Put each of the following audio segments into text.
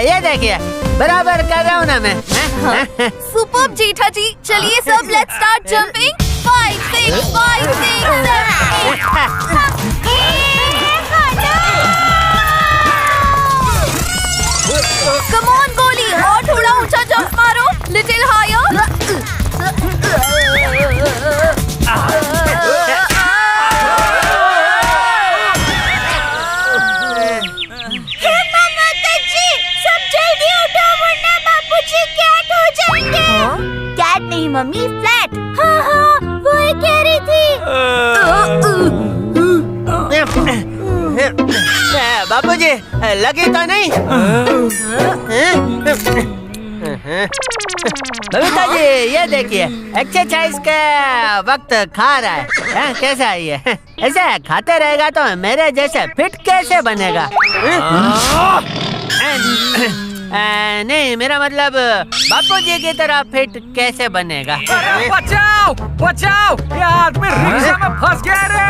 ये देखिए, बराबर कर रहा हूँ ना मैं। सुपर्ब जेठा जी, चलिए सब let's start jumping. 5 6 5 6 7 come on गोली, और थोड़ा ऊंचा जंप मारो, लिटिल हायर। कैट नहीं मम्मी, फ्लैट। हाँ हाँ, वो ही कह रही थी। बाबूजी, लगी तो नहीं? बबीता जी, ये देखिए, एक्सरसाइज का वक्त खा रहा है। कैसा है ये? ऐसे खाते रहेगा तो मेरे जैसे फिट कैसे बनेगा? नहीं, मेरा मतलब बापूजी की तरह फिट कैसे बनेगा? अरे बचाओ बचाओ, ये आदमी रिक्शा में फंस गया रे।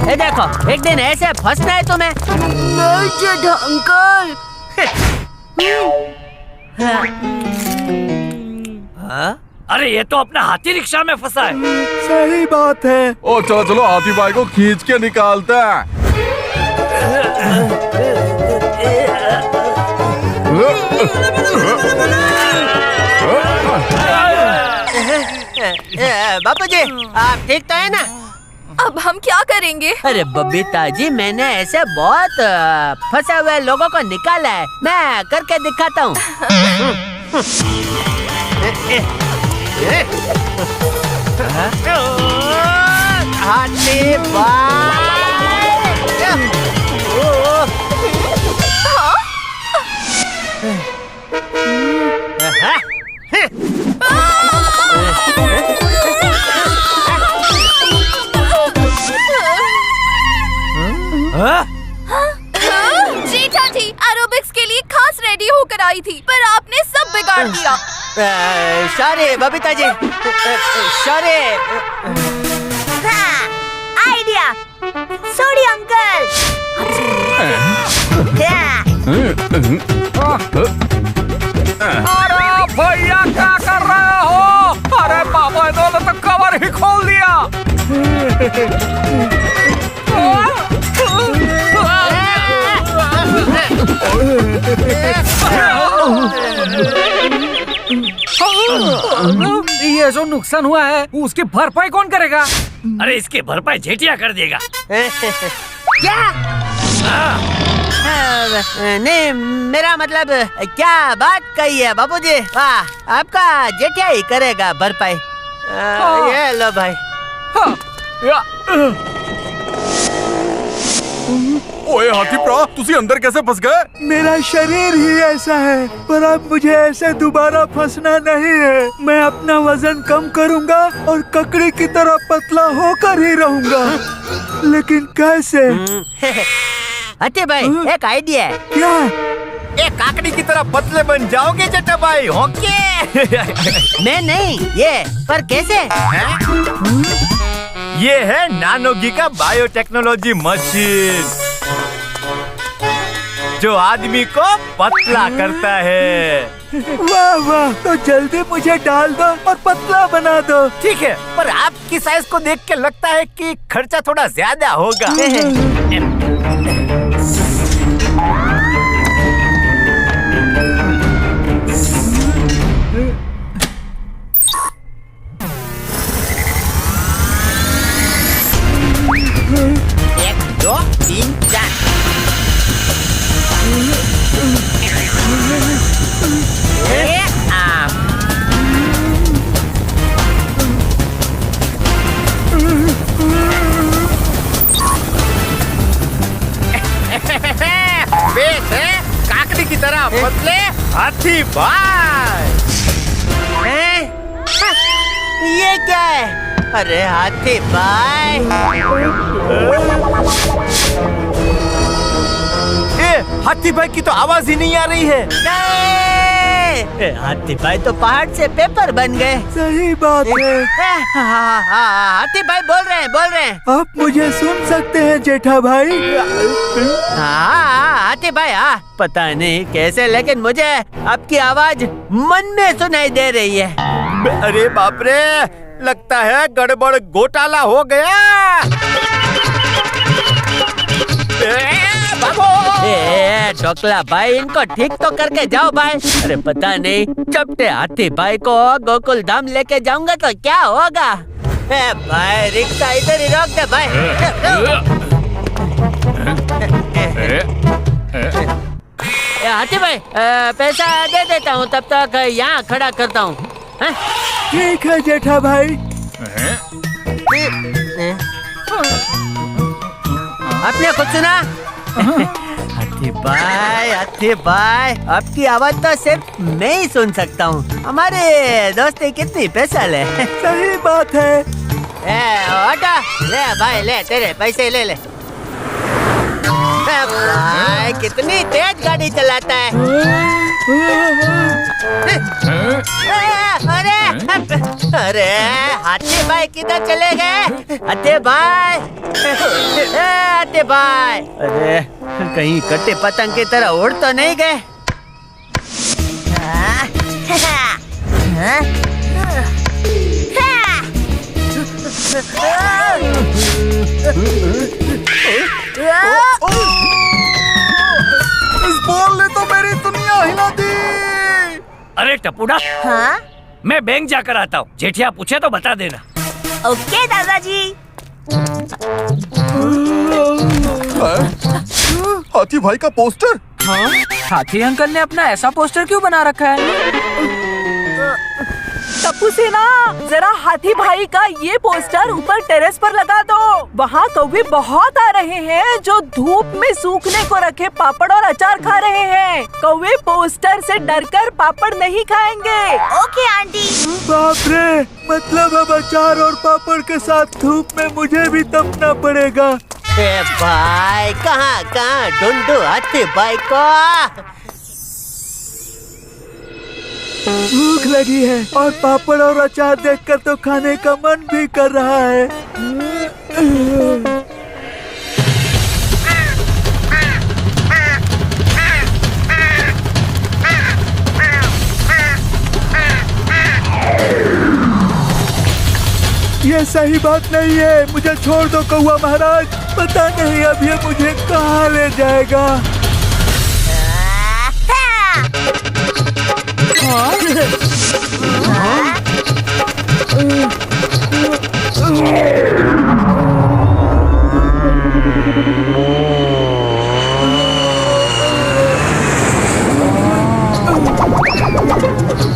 ये देखो, एक दिन ऐसे फंसना है तुम्हें। नहीं जेठा अंकल। अरे ये तो अपना हाथी रिक्शा में फंसा है। सही बात है। ओ चलो चलो, हाथी भाई को खींच के निकालते हैं। बापूजी, आप ठीक तो है ना? अब हम क्या करेंगे? अरे बबीता जी, मैंने ऐसे बहुत फंसे हुए लोगों को निकाला है। मैं करके दिखाता हूँ। हाथी भाई। जेठा जी एरोबिक्स के लिए खास रेडी होकर आई थी, पर आपने सब बिगाड़ दिया। Sorry Babita ji, sorry. Idea, sorry uncle. अरे भैया क्या कर रहे हो? अरे बाबा, इन्होंने तो कवर ही खोल दिया। ये जो नुकसान हुआ है उसकी भरपाई कौन करेगा? अरे इसकी भरपाई जेठिया कर देगा। क्या? नहीं, मेरा मतलब क्या बात कही है बाबूजी? वाह, आपका जेठिया ही करेगा भरपाई। ये लो भाई। ओए हाथी प्रा, तुसी अंदर कैसे फंस गए? मेरा शरीर ही ऐसा है, पर अब मुझे ऐसे दोबारा फंसना नहीं है। मैं अपना वजन कम करूंगा और ककड़ी की तरह पतला होकर ही रहूंगा। लेकिन कैसे? हाथी भाई, एक आइडिया है। क्या? एक काकड़ी की तरह पतले बन जाओगे जेठा भाई? ओके। मैं नहीं, ये पर कैसे? ये है नानोगी का बायोटेक्नोलॉजी मशीन, जो आदमी को पतला करता है। वाह वाह, तो जल्दी मुझे डाल दो और पतला बना दो। ठीक है, पर आपकी साइज को देख के लगता है कि खर्चा थोड़ा ज्यादा होगा। एक, दो, तीन, चार। काकड़ी की तरह पतले हाथी भाई। ये क्या है? अरे हाथी भाई, हाथी भाई की तो आवाज ही नहीं आ रही है। नहीं, हाथी भाई तो पहाड़ से पेपर बन गए। सही बात है। हाथी भाई बोल रहे हैं। आप मुझे सुन सकते हैं जेठा भाई? हाँ हाथी भाई, हाँ पता नहीं कैसे, लेकिन मुझे आपकी आवाज मन में सुनाई दे रही है। अरे बाप रे, लगता है गड़बड़ घोटाला हो गया। ढोकला भाई, इनको ठीक तो करके जाओ भाई। अरे पता नहीं चपटे हाथी भाई को गोकुल धाम लेके जाऊंगा तो क्या होगा। भाई रिक्शा इधर ही रोक दे भाई। हाथी भाई पैसा दे देता हूँ, तब तक यहाँ खड़ा करता हूँ। ठीक है जेठा भाई। आपने कुछ सुना? हाथी भाई आपकी आवाज तो सिर्फ मैं ही सुन सकता हूँ। हमारे दोस्ती कितनी स्पेशल है। सही बात है। ऑटो ले भाई, ले तेरे पैसे ले ले। भाई कितनी तेज गाड़ी चलाता है। अरे हाथी भाई किधर चले गए? हाथी भाई, हाथी भाई, अरे कहीं कट्टे पतंग की तरह उड़ तो नहीं गए? इस बॉल ने तो मेरी दुनिया हिला दी। अरे टपुड़ा, हाँ? मैं बैंक जाकर आता हूँ। जेठिया पूछे तो बता देना। ओके दादाजी। हाथी भाई का पोस्टर? हाँ? हाथी अंकल ने अपना ऐसा पोस्टर क्यों बना रखा है? टप्पू सेना, जरा हाथी भाई का ये पोस्टर ऊपर टेरेस पर लगा दो। वहाँ कौवे बहुत आ रहे हैं जो धूप में सूखने को रखे पापड़ और अचार खा रहे हैं। कौवे पोस्टर से डरकर पापड़ नहीं खाएंगे। Okay aunty. बाप रे, मतलब अब अचार और पापड़ के साथ धूप में मुझे भी तपना पड़ेगा। भाई कहाँ ढूंढूं हाथी भाई को? भूख लगी है और पापड़ और अचार देखकर तो खाने का मन भी कर रहा है। ये सही बात नहीं है, मुझे छोड़ दो कौवा महाराज। पता नहीं अब ये मुझे कहाँ ले जाएगा।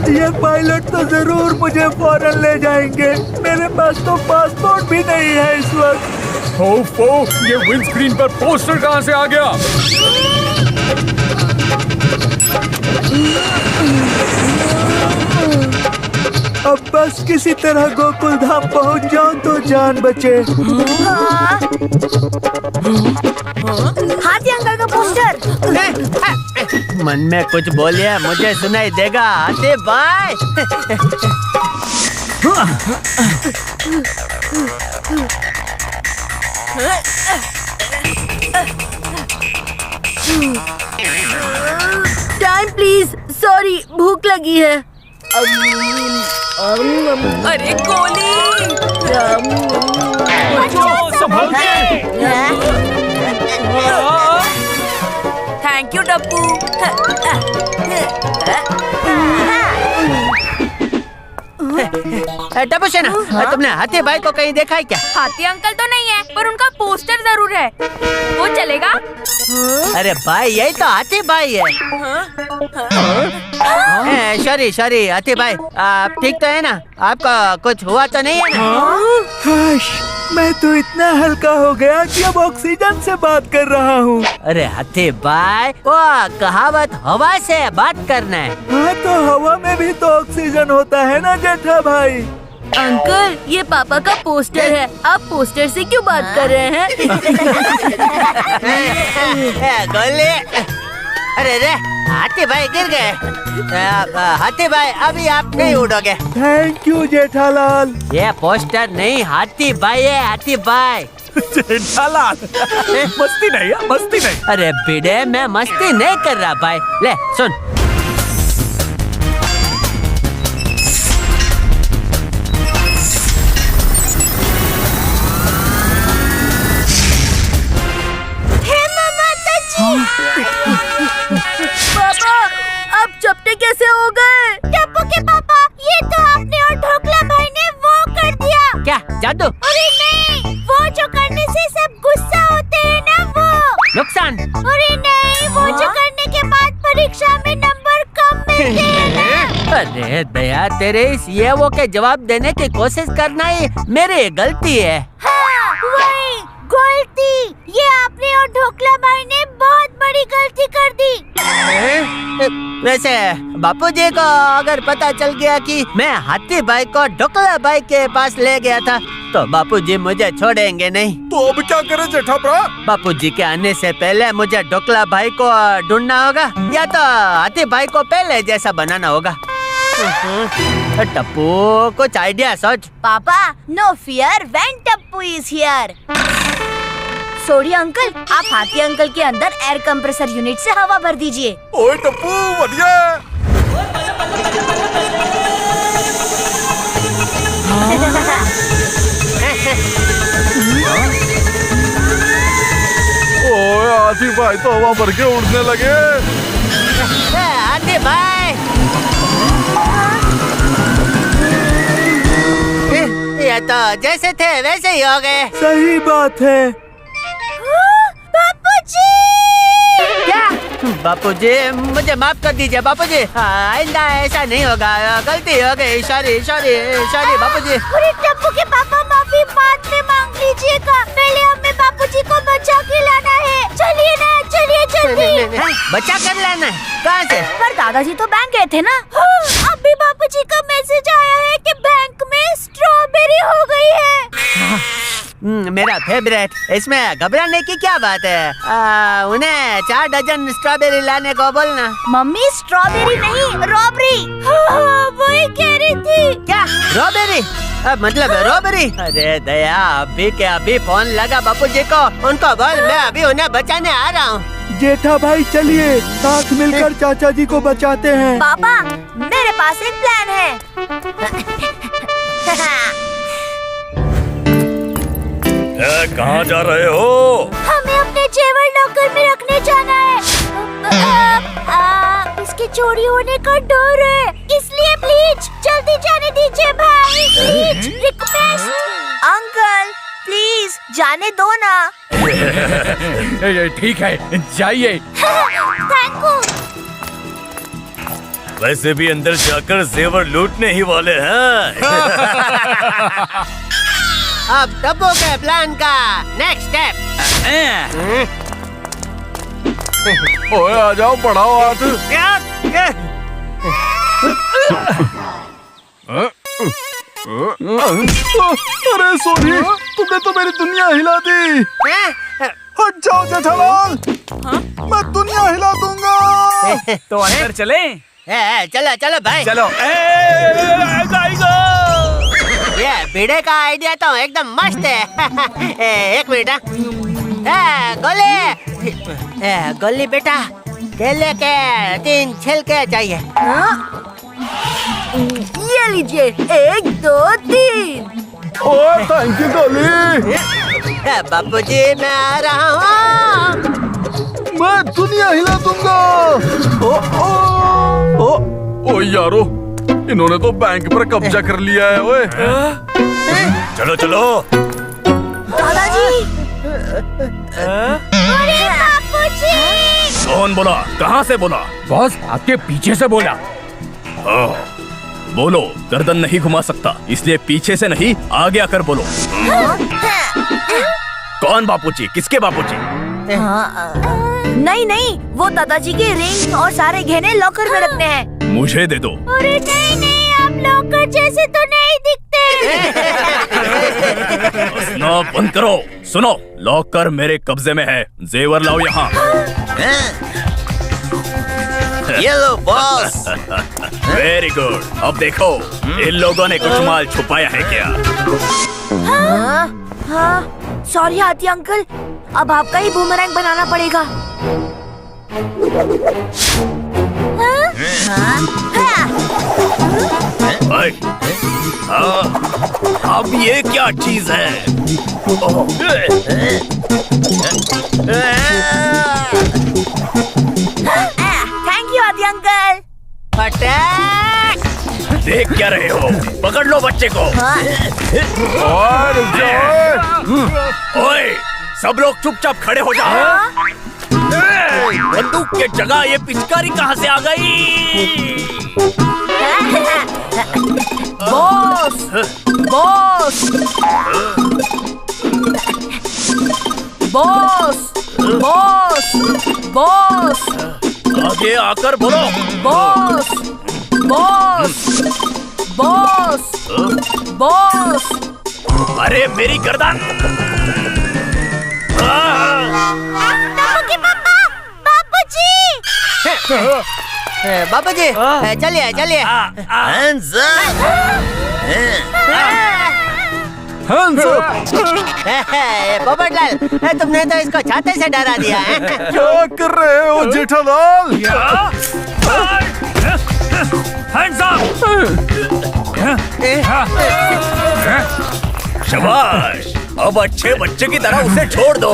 ये पायलट तो जरूर मुझे फौरन ले जाएंगे। मेरे पास तो पासपोर्ट भी नहीं है इस वक्त। ओफो, ये विंडस्क्रीन पर पोस्टर कहाँ से आ गया? अब बस किसी तरह गोकुल धाम पहुंच जाऊं तो जान बचे। हाथी अंकल का पोस्टर। मन में कुछ बोलिए, मुझे सुनाई देगा। हाथी भाई टाइम प्लीज, सॉरी भूख लगी है। अरे गोली। संभल के। Thank you Tappu. टप्पू सेना, तुमने हाथी भाई को कहीं देखा है क्या? हाथी अंकल तो नहीं है, पर उनका पोस्टर जरूर है। वो चलेगा? अरे भाई यही तो हाथी भाई है। सॉरी हाथी भाई, आप ठीक तो है ना? आपका कुछ हुआ तो नहीं है ना? हाश, मैं तो इतना हल्का हो गया कि अब ऑक्सीजन से बात कर रहा हूँ। अरे हाथी भाई, वो कहावत हवा से बात करना है। हाँ तो हवा में भी तो ऑक्सीजन होता है ना जेठा भाई। अंकल, ये पापा का पोस्टर है। आप पोस्टर से क्यों बात कर रहे हैं? गोली, अरे रे, हाथी भाई गिर गए। हाथी भाई अभी आप नहीं उड़ोगे। Thank you Jethalal. ये पोस्टर नहीं, हाथी भाई है, हाथी भाई। जेठालाल मस्ती नहीं है, मस्ती नहीं। अरे बिडे, मैं मस्ती नहीं कर रहा भाई। ले सुन। पापा, अब चपटे कैसे हो गए? टप्पू के पापा, ये तो आपने और ढोकला भाई ने वो कर दिया। क्या जादू? अरे नहीं, वो जो करने से सब गुस्सा होते हैं ना, वो नुकसान? अरे नहीं, वो जो करने के बाद परीक्षा में नंबर कम मिलते हैं ना। अरे दया, तेरे इस ये वो के जवाब देने की कोशिश करना ही मेरी गलती है। हाँ, वही गलती। ये आपने और ढोकला भाई ने बहुत बड़ी गलती कर दी। वैसे बापूजी को अगर पता चल गया कि मैं हाथी भाई को ढोकला भाई के पास ले गया था, तो बापूजी मुझे छोड़ेंगे नहीं। तो अब क्या करें जेठाप्रा? बापूजी के आने से पहले मुझे ढोकला भाई को ढूंढना होगा, या तो हाथी भाई को पहले जैसा बनाना होगा। टप्पू, कुछ आइडिया सोच। पापा, no fear when Tappu is here. Sodhi uncle, आप हाथी अंकल के अंदर एयर कंप्रेसर यूनिट से हवा भर दीजिए। ओए टप्पू, बढ़िया। ओए हाथी भाई तो हवा भर के उड़ने लगे। हाथी भाई, ये तो जैसे थे वैसे ही हो गए। सही बात है। बापूजी! क्या? बापूजी, मुझे माफ कर दीजिए बापूजी। आइंदा ऐसा नहीं होगा, गलती हो गई। सॉरी सॉरी सॉरी बापूजी। अरे टप्पू के पापा, माफी बाद में मांग लीजिएगा। पहले हमें बापूजी को बचा के लाना है। चलिए ना, चलिए जल्दी। बचा कर लाना है? कहाँ से? पर दादाजी तो बैंक गए थे ना। अभी बापूजी का मैसेज आया है कि बैंक में स्ट्रॉबेरी हो गई है। मेरा फेवरेट। इसमें घबराने की क्या बात है? उन्हें 4 डजन स्ट्रॉबेरी लाने को बोलना। मम्मी, स्ट्रॉबेरी नहीं, रॉबरी। वही कह रही थी। क्या रॉबेरी? मतलब रॉबरी? अरे दया, अभी के अभी फोन लगा बापूजी को। उनको बोल मैं अभी उन्हें बचाने आ रहा हूँ। जेठा भाई चलिए साथ मिलकर चाचा जी को बचाते हैं। पापा, मेरे पास एक प्लान है। कहाँ जा रहे हो? हमें अपने जेवर लॉकर में रखने जाना है। इसके चोरी होने का डर है, इसलिए प्लीज जल्दी जाने दीजिए भाई। Please request. अंकल प्लीज जाने दो ना। ठीक है, जाइए। Thank you. वैसे भी अंदर जाकर जेवर लूटने ही वाले हैं। अब टप्पू के प्लान का नेक्स्ट स्टेप। ओए आ जाओ, बढ़ाओ हाथ। अरे सोनी, तुमने तो मेरी दुनिया हिला दी। हट जाओ जेठालाल, मैं दुनिया हिला दूंगा। तो अंदर चले? चलो चलो भाई, चलो। ये भिड़े का आइडिया तो एकदम मस्त है। एक मिनट। गोली बेटा, केले के 3 छिलके चाहिए। ये लीजिए, 1 2 3। ओए थैंक यू गोली। बापूजी मैं आ रहा हूँ। मैं दुनिया हिला दूंगा। ओ यारो, इन्होंने तो बैंक पर कब्जा कर लिया है। ओए चलो चलो। दादाजी। अरे बापूजी। कौन बोला? कहाँ से बोला? बॉस आपके पीछे से बोला। बोलो, गर्दन नहीं घुमा सकता, इसलिए पीछे से नहीं आगे आकर बोलो। कौन बापूजी? किसके बापूजी? नहीं नहीं, वो दादाजी के रिंग और सारे गहने लॉकर में रखने हैं। मुझे दे दो। अरे नहीं नहीं, आप लॉकर जैसे तो नहीं दिखते। हंसना बंद करो। सुनो, लॉकर मेरे कब्जे में है, जेवर लाओ यहाँ। ये लो बॉस। Very good. अब देखो इन लोगों ने कुछ माल छुपाया है क्या? हाँ, सॉरी हाथी अंकल, अब आपका ही बूमरैंग बनाना पड़ेगा। ओए, अब ये क्या चीज है? थैंक यू हाथी अंकल। अटैक! देख क्या रहे हो? पकड़ लो बच्चे को। ओए, सब लोग चुपचाप खड़े हो जाओ। बंदूक के जगह ये पिचकारी कहाँ से आ गई? Boss boss boss boss boss आगे आकर बोलो। Boss boss boss boss. अरे मेरी गर्दन! बाबूजी, चलिए चलिए। Hands up! पोपटलाल, तुमने तो इसको छाते से डरा दिया है। क्या कर रहे हो जेठालाल? Hands up! शाबाश! अब अच्छे बच्चे की तरह उसे छोड़ दो।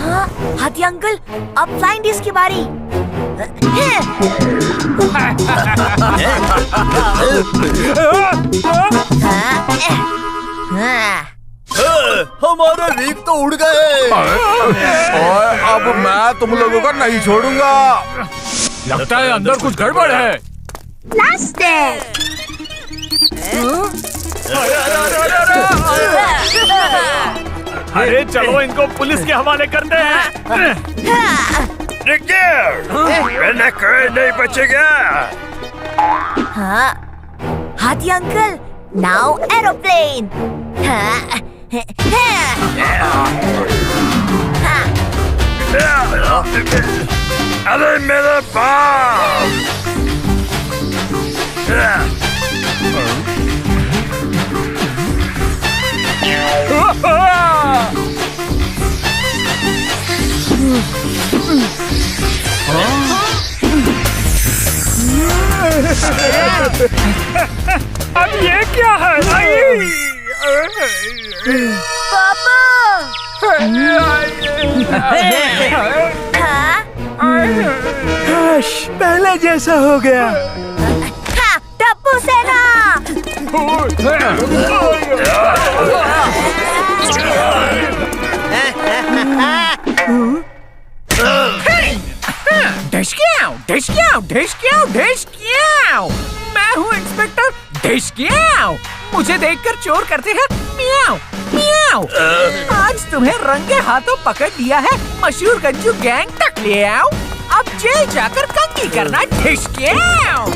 हाँ, हाथी अंकल, अब फ्लाइंग डिस्क की बारी। हमारे रीक तो उड़ गए। और अब मैं तुम लोगों को नहीं छोड़ूंगा। लगता है अंदर कुछ गड़बड़ है। प्लास्टिक। अरे चलो इनको पुलिस के हवाले करते हैं। कोई नहीं बचेगा। हाँ, हाथी अंकल, नाउ एरोप्लेन। हाँ, अरे मेरे बाप! अब ये क्या है? पापा। हाँ, काश पहले जैसा हो गया। हाँ, टप्पू सेना। मैं हूँ इंस्पेक्टर ढिशक्याओ। मुझे देखकर चोर करते हैं म्याऊ म्याऊ। आज तुम्हें रंगे हाथों पकड़ लिया है मशहूर गंजू गैंग तक ले आओ। अब जेल जाकर कंगी करना ढिशक्याओ।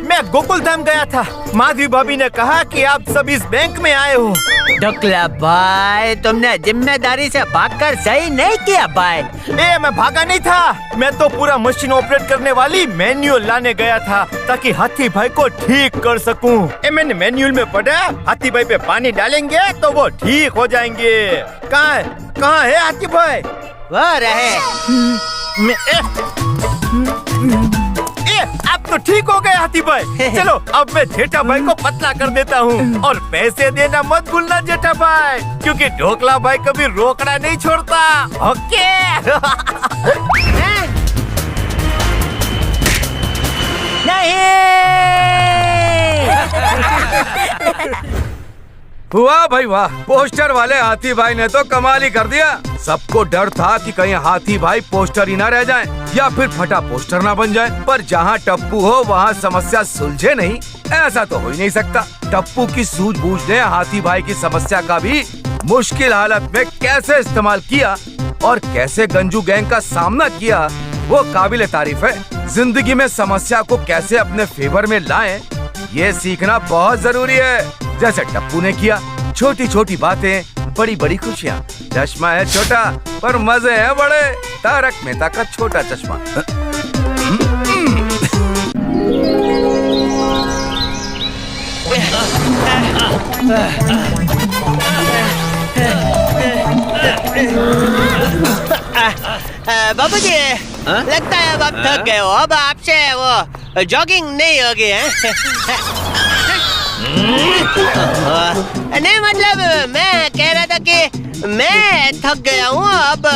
मैं गोकुल धाम गया था। माधवी भाभी ने कहा कि आप सब इस बैंक में आए हो। ढोकला भाई, तुमने जिम्मेदारी से भागकर सही नहीं किया भाई। मैं भागा नहीं था। मैं तो पूरा मशीन ऑपरेट करने वाली मैन्युअल लाने गया था ताकि हाथी भाई को ठीक कर सकूं। मैंने मैन्युअल में पढ़ा, हाथी भाई पे पानी डालेंगे तो वो ठीक हो जाएंगे। कहाँ है हाथी भाई? वो रहे। अब तो ठीक हो गए हाथी भाई। चलो अब मैं जेठा भाई को पतला कर देता हूँ। और पैसे देना मत भूलना जेठा भाई, क्योंकि ढोकला भाई कभी रोकड़ा नहीं छोड़ता। ओके। वाह भाई वाह, पोस्टर वाले हाथी भाई ने तो कमाल ही कर दिया। सबको डर था कि कहीं हाथी भाई पोस्टर ही ना रह जाएं या फिर फटा पोस्टर ना बन जाए। पर जहाँ टप्पू हो वहाँ समस्या सुलझे नहीं, ऐसा तो हो ही नहीं सकता। टप्पू की सूझबूझ ने हाथी भाई की समस्या का भी मुश्किल हालत में कैसे इस्तेमाल किया और कैसे गंजू गैंग का सामना किया, वो काबिले तारीफ है। जिंदगी में समस्या को कैसे अपने फेवर में लाएं, ये सीखना बहुत जरूरी है। जैसे टप्पू ने किया, छोटी छोटी बातें बड़ी बड़ी खुशियाँ। चश्मा है छोटा पर मजे हैं बड़े। तारक मेहता का छोटा चश्मा। बाबूजी, लगता है अब आप थक गए हो। अब आपसे वो जॉगिंग नहीं होगी है? नहीं, मतलब मैं कह रहा था कि मैं थक गया हूँ, अब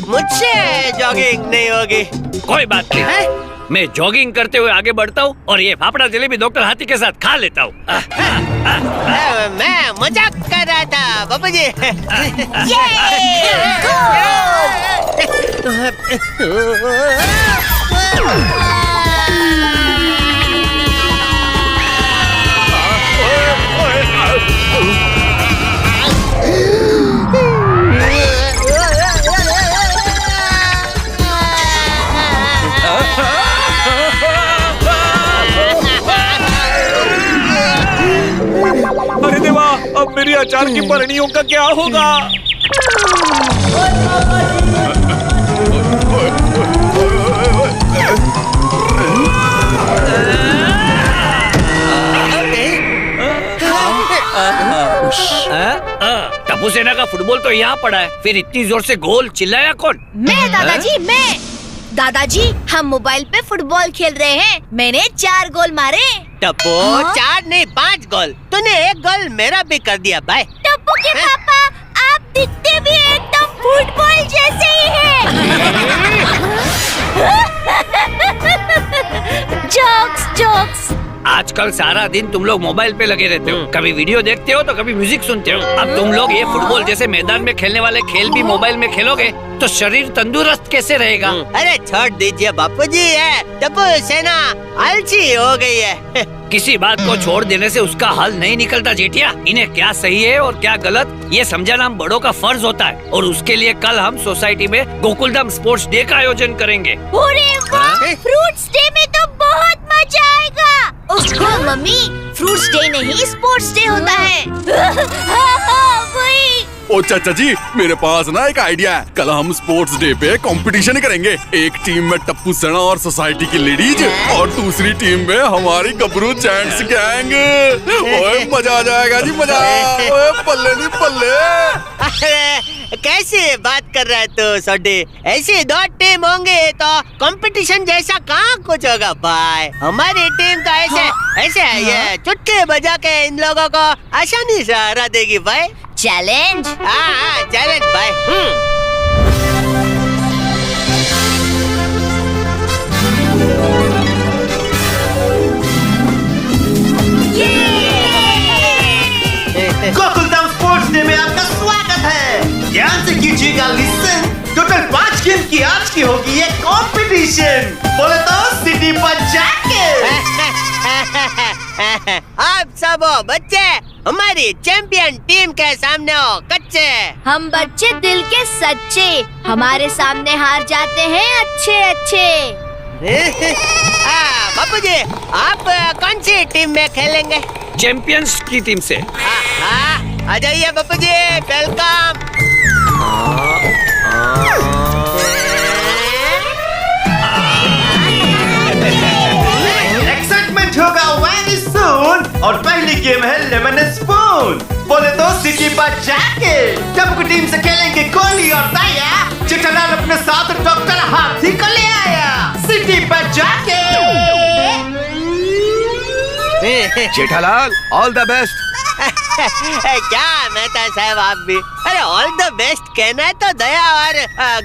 मुझसे जॉगिंग नहीं होगी। कोई बात नहीं है? मैं जॉगिंग करते हुए आगे बढ़ता हूँ और ये फाफड़ा जलेबी डॉक्टर हाथी के साथ खा लेता हूँ। मैं मजाक कर रहा था बाबूजी। अरे देवा, अब मेरी अचार की परिणियों का क्या होगा? टप्पू सेना का फुटबॉल तो यहाँ पड़ा है, फिर इतनी जोर से गोल चिल्लाया कौन? मैं दादाजी, मैं। दादाजी, हम मोबाइल पे फुटबॉल खेल रहे हैं। मैंने 4 गोल मारे। टप्पू, 4 नहीं 5 गोल। तूने 1 गोल मेरा भी कर दिया भाई। टप्पू के पापा, आप दिखते भी एकदम फुटबॉल जैसे ही हैं। Jokes jokes. आजकल सारा दिन तुम लोग मोबाइल पे लगे रहते हो, कभी वीडियो देखते हो तो कभी म्यूजिक सुनते हो। अब तुम लोग ये फुटबॉल जैसे मैदान में खेलने वाले खेल भी मोबाइल में खेलोगे तो शरीर तंदुरुस्त कैसे रहेगा? अरे छोड़ दीजिए बापूजी, है टप्पू सेना आलसी हो गई है। किसी बात को छोड़ देने से उसका हल नहीं निकलता जेठिया। इन्हें क्या सही है और क्या गलत ये समझाना हम बड़ों का फर्ज होता है, और उसके लिए कल हम सोसाइटी में गोकुलधाम स्पोर्ट्स डे का आयोजन करेंगे। अरे वाह, फ्रूट्स डे में तो बहुत मजा आएगा। ओह मम्मी, फ्रूट्स डे नहीं स्पोर्ट्स डे होता है। वही। ओ चाचा जी, मेरे पास ना एक आइडिया है। कल हम स्पोर्ट्स डे पे कंपटीशन करेंगे। एक टीम में टप्पू सेना और सोसाइटी की लेडीज और दूसरी टीम में हमारी गबरू जेंट्स गैंग। ओए मजा आ जाएगा जी, मजा। ओए पल्ले नहीं पल्ले। अरे कैसी बात कर रहा है तू सोडी? ऐसी 2 टीम होंगे तो कंपटीशन जैसा कहाँ कुछ होगा भाई। हमारी टीम तो ऐसे है, ये चुटकी बजा के इन लोगों को आसानी से हरा देगी भाई। चैलेंज। हाँ, चैलेंज भाई। गोकुलधाम स्पोर्ट्स डे में आपका स्वागत है। ध्यान से कीजिएगा लिसन। टोटल 5 गेम की आज की होगी ये कंपटीशन। बोले तो सिटी पर जाके। आप सब हो बच्चे हमारी चैंपियन टीम के सामने हो कच्चे। हम बच्चे दिल के सच्चे, हमारे सामने हार जाते हैं अच्छे अच्छे। बापूजी, आप कौन सी टीम में खेलेंगे? चैंपियंस की टीम से। आ जाइए बापूजी, वेलकम। एक्साइटमेंट होगा वेरी सून। और पहली गेम है लेमन स्पून। बोले तो सिटी पर जाके टप्पू की टीम से खेलेंगे कोहली और दया। जेठालाल अपने साथ डॉक्टर हाथी को ले आया। सिटी पर जाके। Jethalal, all the best. क्या मेहता साहब आप भी? अरे ऑल द बेस्ट कहना है तो दया और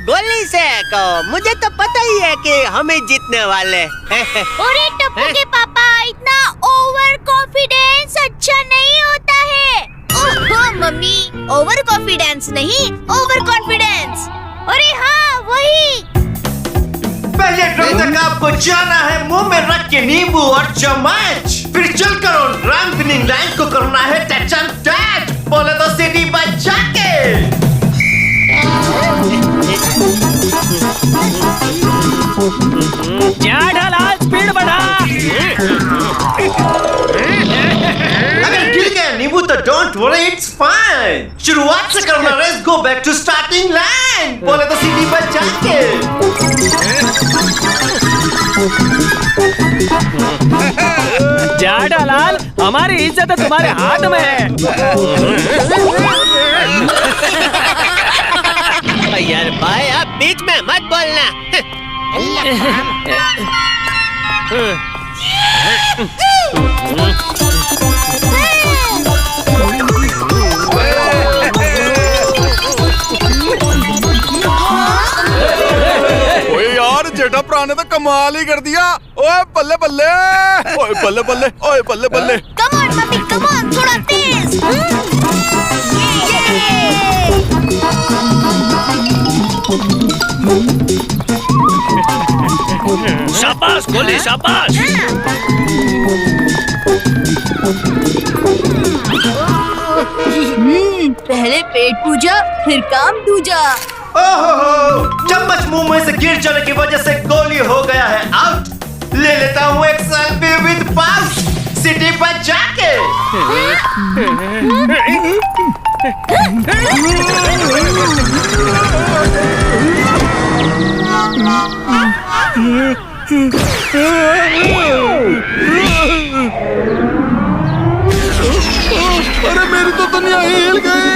गोली से कहो। मुझे तो पता ही है कि हम ही जीतने वाले। अरे टप्पू के पापा, इतना ओवर कॉन्फिडेंस अच्छा नहीं होता है। ओह मम्मी, ओवर कॉन्फिडेंस नहीं, ओवर कॉन्फिडेंस। अरे हाँ, वही। पहले ड्रम तक आपको जाना है मुंह में रख के नींबू और चम्मच। फिर चलकर उन रंग बिनिंग लाइन को करना है टच एंड टच। बोले तो सिटी पर जाके। जेठालाल स्पीड बढ़ा। अगर गिर गया नींबू तो डोंट अरे इट्स फाइन, शुरुआत से करना race, go back to starting line. बोले तो सीटी पर जाके। जा डलाल, हमारी इज्जत तुम्हारे हाथ में है। यार भाई, आप बीच में मत बोलना। ओए यार, जेठा प्रा ने तो कमाल ही कर दिया। ओए बल्ले बल्ले, ओए बल्ले बल्ले, ओए बल्ले बल्ले। Come on mummy, come on, थोड़ा तेज। शाबाश गोली, शाबाश। पहले पेट पूजा, फिर काम दूजा। ओहो, चम्मच मुंह में से गिर जाने की वजह से गोली हो गया है आउट। ले लेता हूँ एक सेल्फी विद पाउच, सिटी पर जाके। अरे मेरी तो दुनिया हिल गई।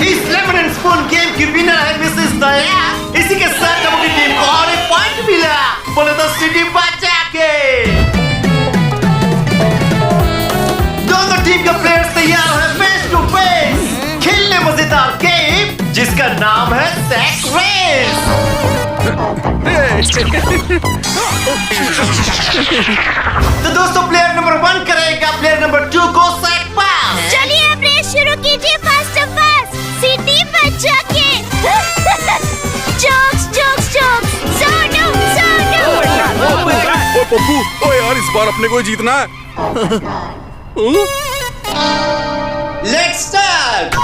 इस लेमन एंड स्पून गेम की विनर है मिसेस दया। इसी के साथ अपनी टीम को और एक पॉइंट मिला। बोले तो सिटी पर जाके। दोनों टीम के प्लेयर्स तैयार हैं फेस टू फेस खेलने मजेदार गेम जिसका नाम है सेक्स रेस। तो दोस्तों, प्लेयर नंबर 1 करेगा प्लेयर नंबर 2 को सेक पास। चलिए अब रेस शुरू कीजिए फास्ट फास्ट, सिटी पर जाके। Jokes jokes jokes, Sonu Sonu. ओए पप्पू, ओए यार, इस बार अपने को ही जीतना है। Let's start.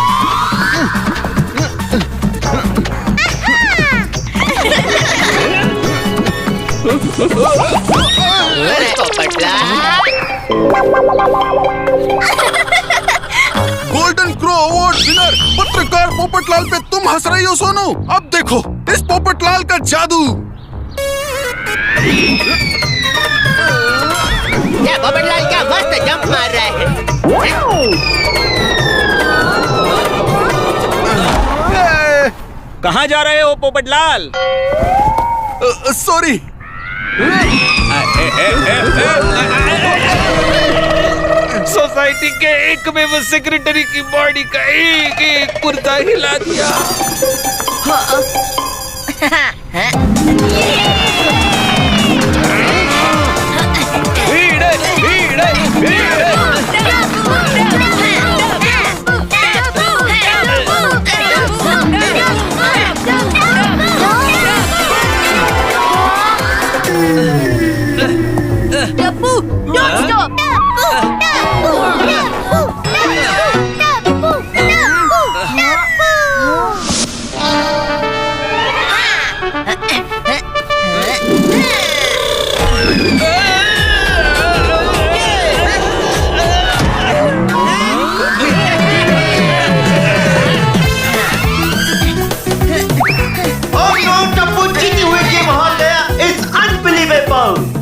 Golden crow award winner पत्रकार पोपटलाल पे तुम हंस रही हो सोनू। अब देखो इस पोपटलाल का जादू। ये पोपटलाल क्या मस्त जंप मार रहा है। कहाँ जा रहे हो पोपटलाल? सॉरी। सोसाइटी के एकमेव सेक्रेटरी की बॉडी का एक एक कुर्ता हिला दिया। Tappu, don't stop.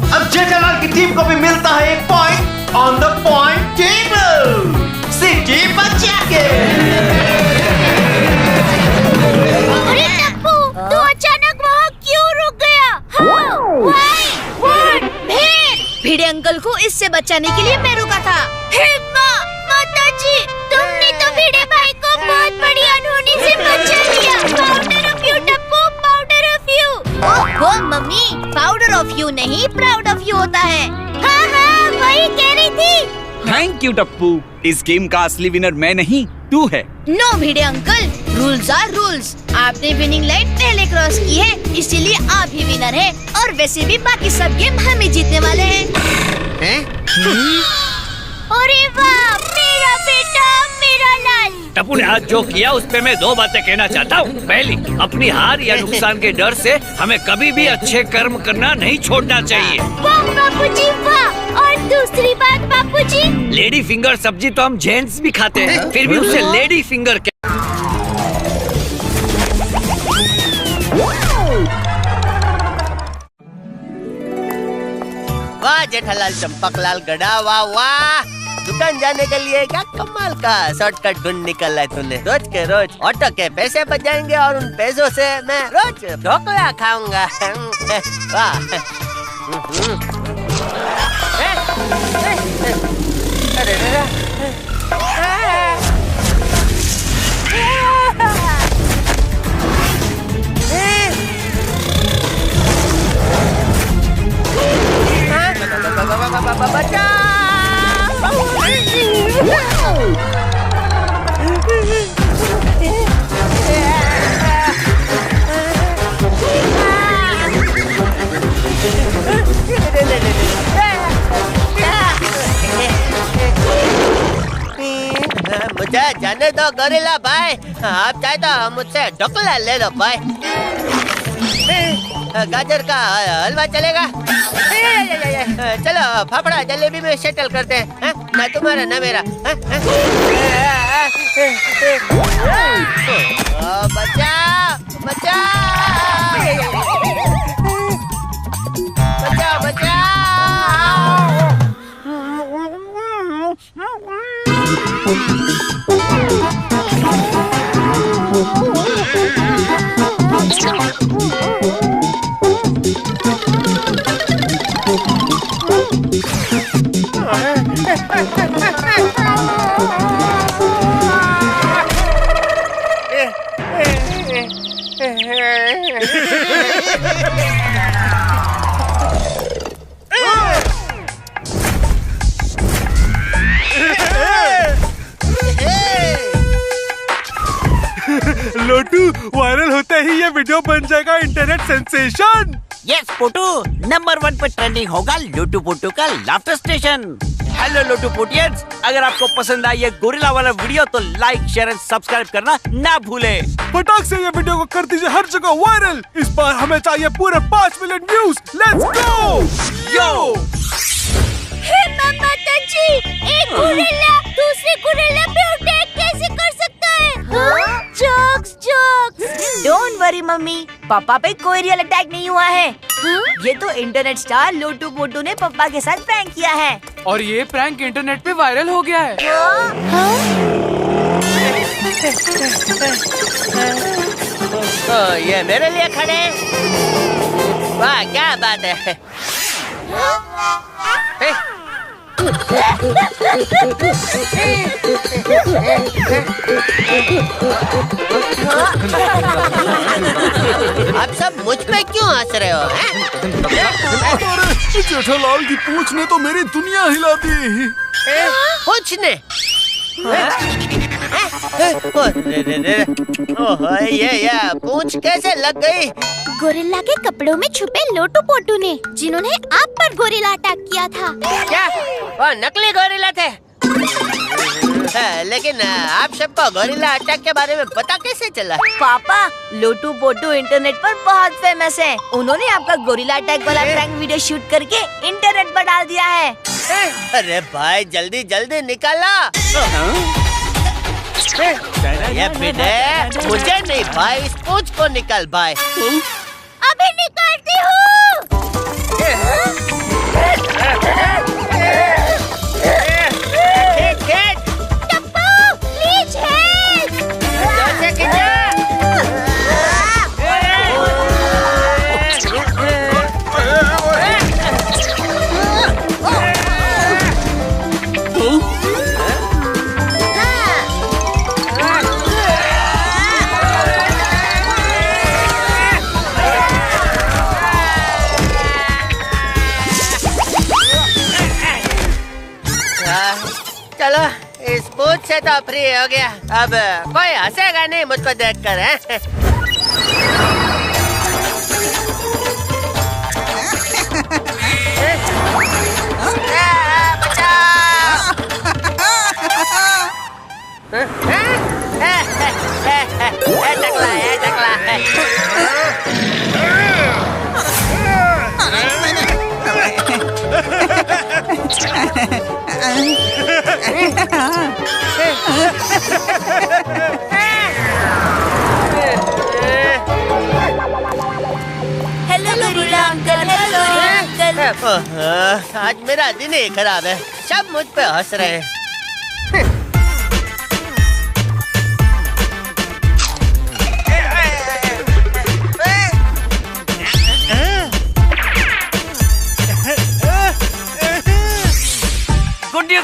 अब जेठालाल की टीम को भी मिलता है एक point on the point table. City पर जाके। अरे टप्पू, तू अचानक वहाँ क्यों रुक गया? भिड़े अंकल को इससे बचाने के लिए मैं रुका था। माताजी, तुमने तो भिड़े भाई को बहुत बड़ी अनहोनी से बचा लिया। Powder of you Tappu, powder of you. ओहो मम्मी, पाउडर ऑफ यू नहीं, प्राउड ऑफ यू होता है। हाँ, वही कह रही थी। Thank you Tappu. इस गेम का असली विनर मैं नहीं, तू है। No Bhide uncle, rules are rules. आपने विनिंग लाइन पहले क्रॉस की है, इसीलिए आप ही विनर हैं। और वैसे भी बाकी सब गेम हम ही जीतने वाले हैं। अरे वाह, मेरा बेटा, मेरा लाल। टप्पू ने आज जो किया उस पे मैं 2 बातें कहना चाहता हूँ। पहली, अपनी हार या नुकसान के डर से हमें कभी भी अच्छे कर्म करना नहीं छोड़ना चाहिए। वाह बापूजी वाह। और दूसरी बात बापूजी, लेडी फिंगर सब्जी तो हम जेंट्स भी खाते हैं, फिर भी उसे लेडी फिंगर वाह जेठालाल चंपकलाल गड़ा, वाह वाह। दुकान जाने के लिए क्या कमाल का शॉर्टकट ढूंढ निकला है तूने। रोज के रोज ऑटो के पैसे बच जाएंगे और उन पैसों से मैं रोज ढोकला खाऊंगा। वाह। अरे मुझे जाने दो गोरिल्ला भाई, आप चाहे तो मुझसे ढोकला ले लो भाई। गाजर का हलवा चलेगा? चलो फाफड़ा जलेबी में सेटल करते हैं, ना तुम्हारा ना मेरा। बचाओ बचाओ बचाओ बचाओ। लोटू, वायरल होते ही ये वीडियो बन जाएगा इंटरनेट सेंसेशन। यस पोटू, नंबर 1 पे ट्रेंडिंग होगा लोटू पोटू का लाफ्टर स्टेशन। हेलो लोटू पोटियंस, अगर आपको पसंद आई ये गोरिल्ला वाला वीडियो तो लाइक शेयर एंड सब्सक्राइब करना ना भूले। फटाक से ये वीडियो को कर दीजिए हर जगह वायरल। इस बार हमें चाहिए पूरे 5 मिलियन व्यूज। लेट्स गो यो। हे माता जी, एक गोरिल्ला दूसरे गोरिल्ला पे अटैक कैसे कर सकता है? Jokes jokes. Don't worry mummy, पापा पे कोई रियल अटैक नहीं हुआ है। ये तो इंटरनेट स्टार लोटू पोटू ने पापा के साथ प्रैंक किया है। और ये प्रैंक इंटरनेट पे वायरल हो गया है। ये मेरे लिए खड़े। वाह क्या बात है। आप सब मुझ पे क्यों हंस रहे हो? जेठालाल की पूंछ ने तो मेरी दुनिया हिला दी। पूंछ ने? ये पूंछ कैसे लग गई? गोरिल्ला के कपड़ों में छुपे लोटू पोटू ने, जिन्होंने आप पर गोरिल्ला अटैक किया था। क्या वो नकली गोरिल्ला थे? लेकिन आप सबको गोरिल्ला अटैक के बारे में पता कैसे चला? पापा, लोटू पोटू इंटरनेट पर बहुत फेमस है। उन्होंने आपका गोरिल्ला अटैक वाला प्रैंक वीडियो शूट करके इंटरनेट पर डाल दिया है। अरे भाई जल्दी जल्दी निकाला। ये पीढ़े मुझे नहीं भाई, इस पूंछ को निकाल भाई। अभी निकालती हूँ। Tappu, please help. चलो इस पूंछ से तो फ्री हो गया। अब कोई हंसेगा नहीं मुझको देखकर, हैं? बचाओ! Hello gorilla uncle, hello uncle. आज मेरा दिन ही खराब है, सब मुझ पे हंस रहे हैं।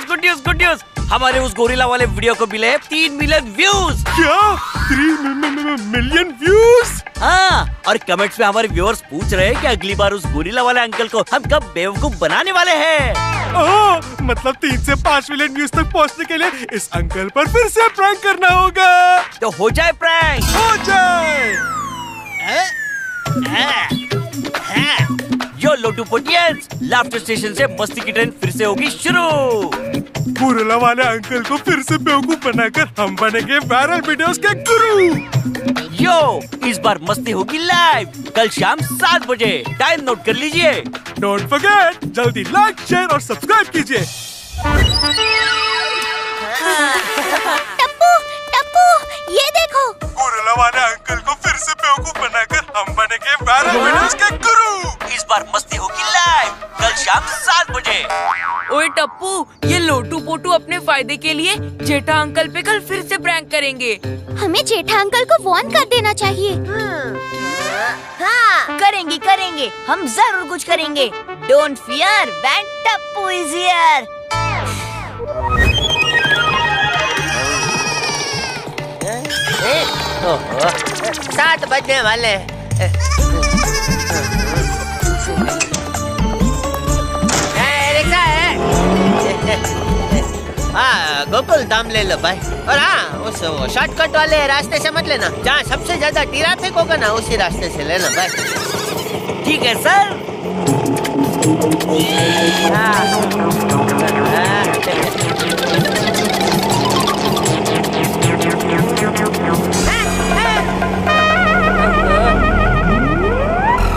गुड न्यूज, हमारे उस गोरिल्ला वाले वीडियो को मिले 3 मिलियन व्यूज। क्या 3 मिलियन व्यूज? हाँ, और कमेंट्स में हमारे व्यूअर्स पूछ रहे हैं कि अगली बार उस गोरिल्ला वाले अंकल को हम कब बेवकूफ बनाने वाले हैं। मतलब 3 से 5 मिलियन व्यूज तक पहुंचने के लिए इस अंकल पर फिर से प्रैंक करना होगा। तो हो जाए प्रैंक, हो जाए। यो लोटू पोटियंस, लाफ्टर स्टेशन से मस्ती की ट्रेन फिर से होगी शुरू। गोरिल्ला वाले अंकल को फिर से बेवकूफ बनाकर हम बनेंगे वायरल वीडियोस के गुरु। यो, इस बार मस्ती होगी लाइव, कल शाम 7 बजे। टाइम नोट कर लीजिए। डोंट फॉरगेट, जल्दी लाइक, शेयर और सब्सक्राइब कीजिए। टप्पू, टप्पू, ये देखो। गोरिल्ला वाले अंकल को फिर से बेवकूफ बनाकर हम बनेंगे वायरल वीडियोस के गुरु। इस बार मस्ती होगी लाइव, कल शाम 7 बजे। ओए टप्पू, ये लोटू पोटू अपने फायदे के लिए जेठा अंकल पे कल फिर से प्रैंक करेंगे। हमें जेठा अंकल को वार्न कर देना चाहिए। हाँ, करेंगे करेंगे, हम जरूर कुछ करेंगे। Don't fear, when Tappu is here. 7 बजने वाले। रिक्शा है। हाँ, गोकुल धाम ले लो भाई। और हाँ, उस शॉर्टकट वाले रास्ते से मत लेना, जहाँ सबसे ज्यादा ट्रैफिक होगा ना, उसी रास्ते से लेना भाई। ठीक है सर।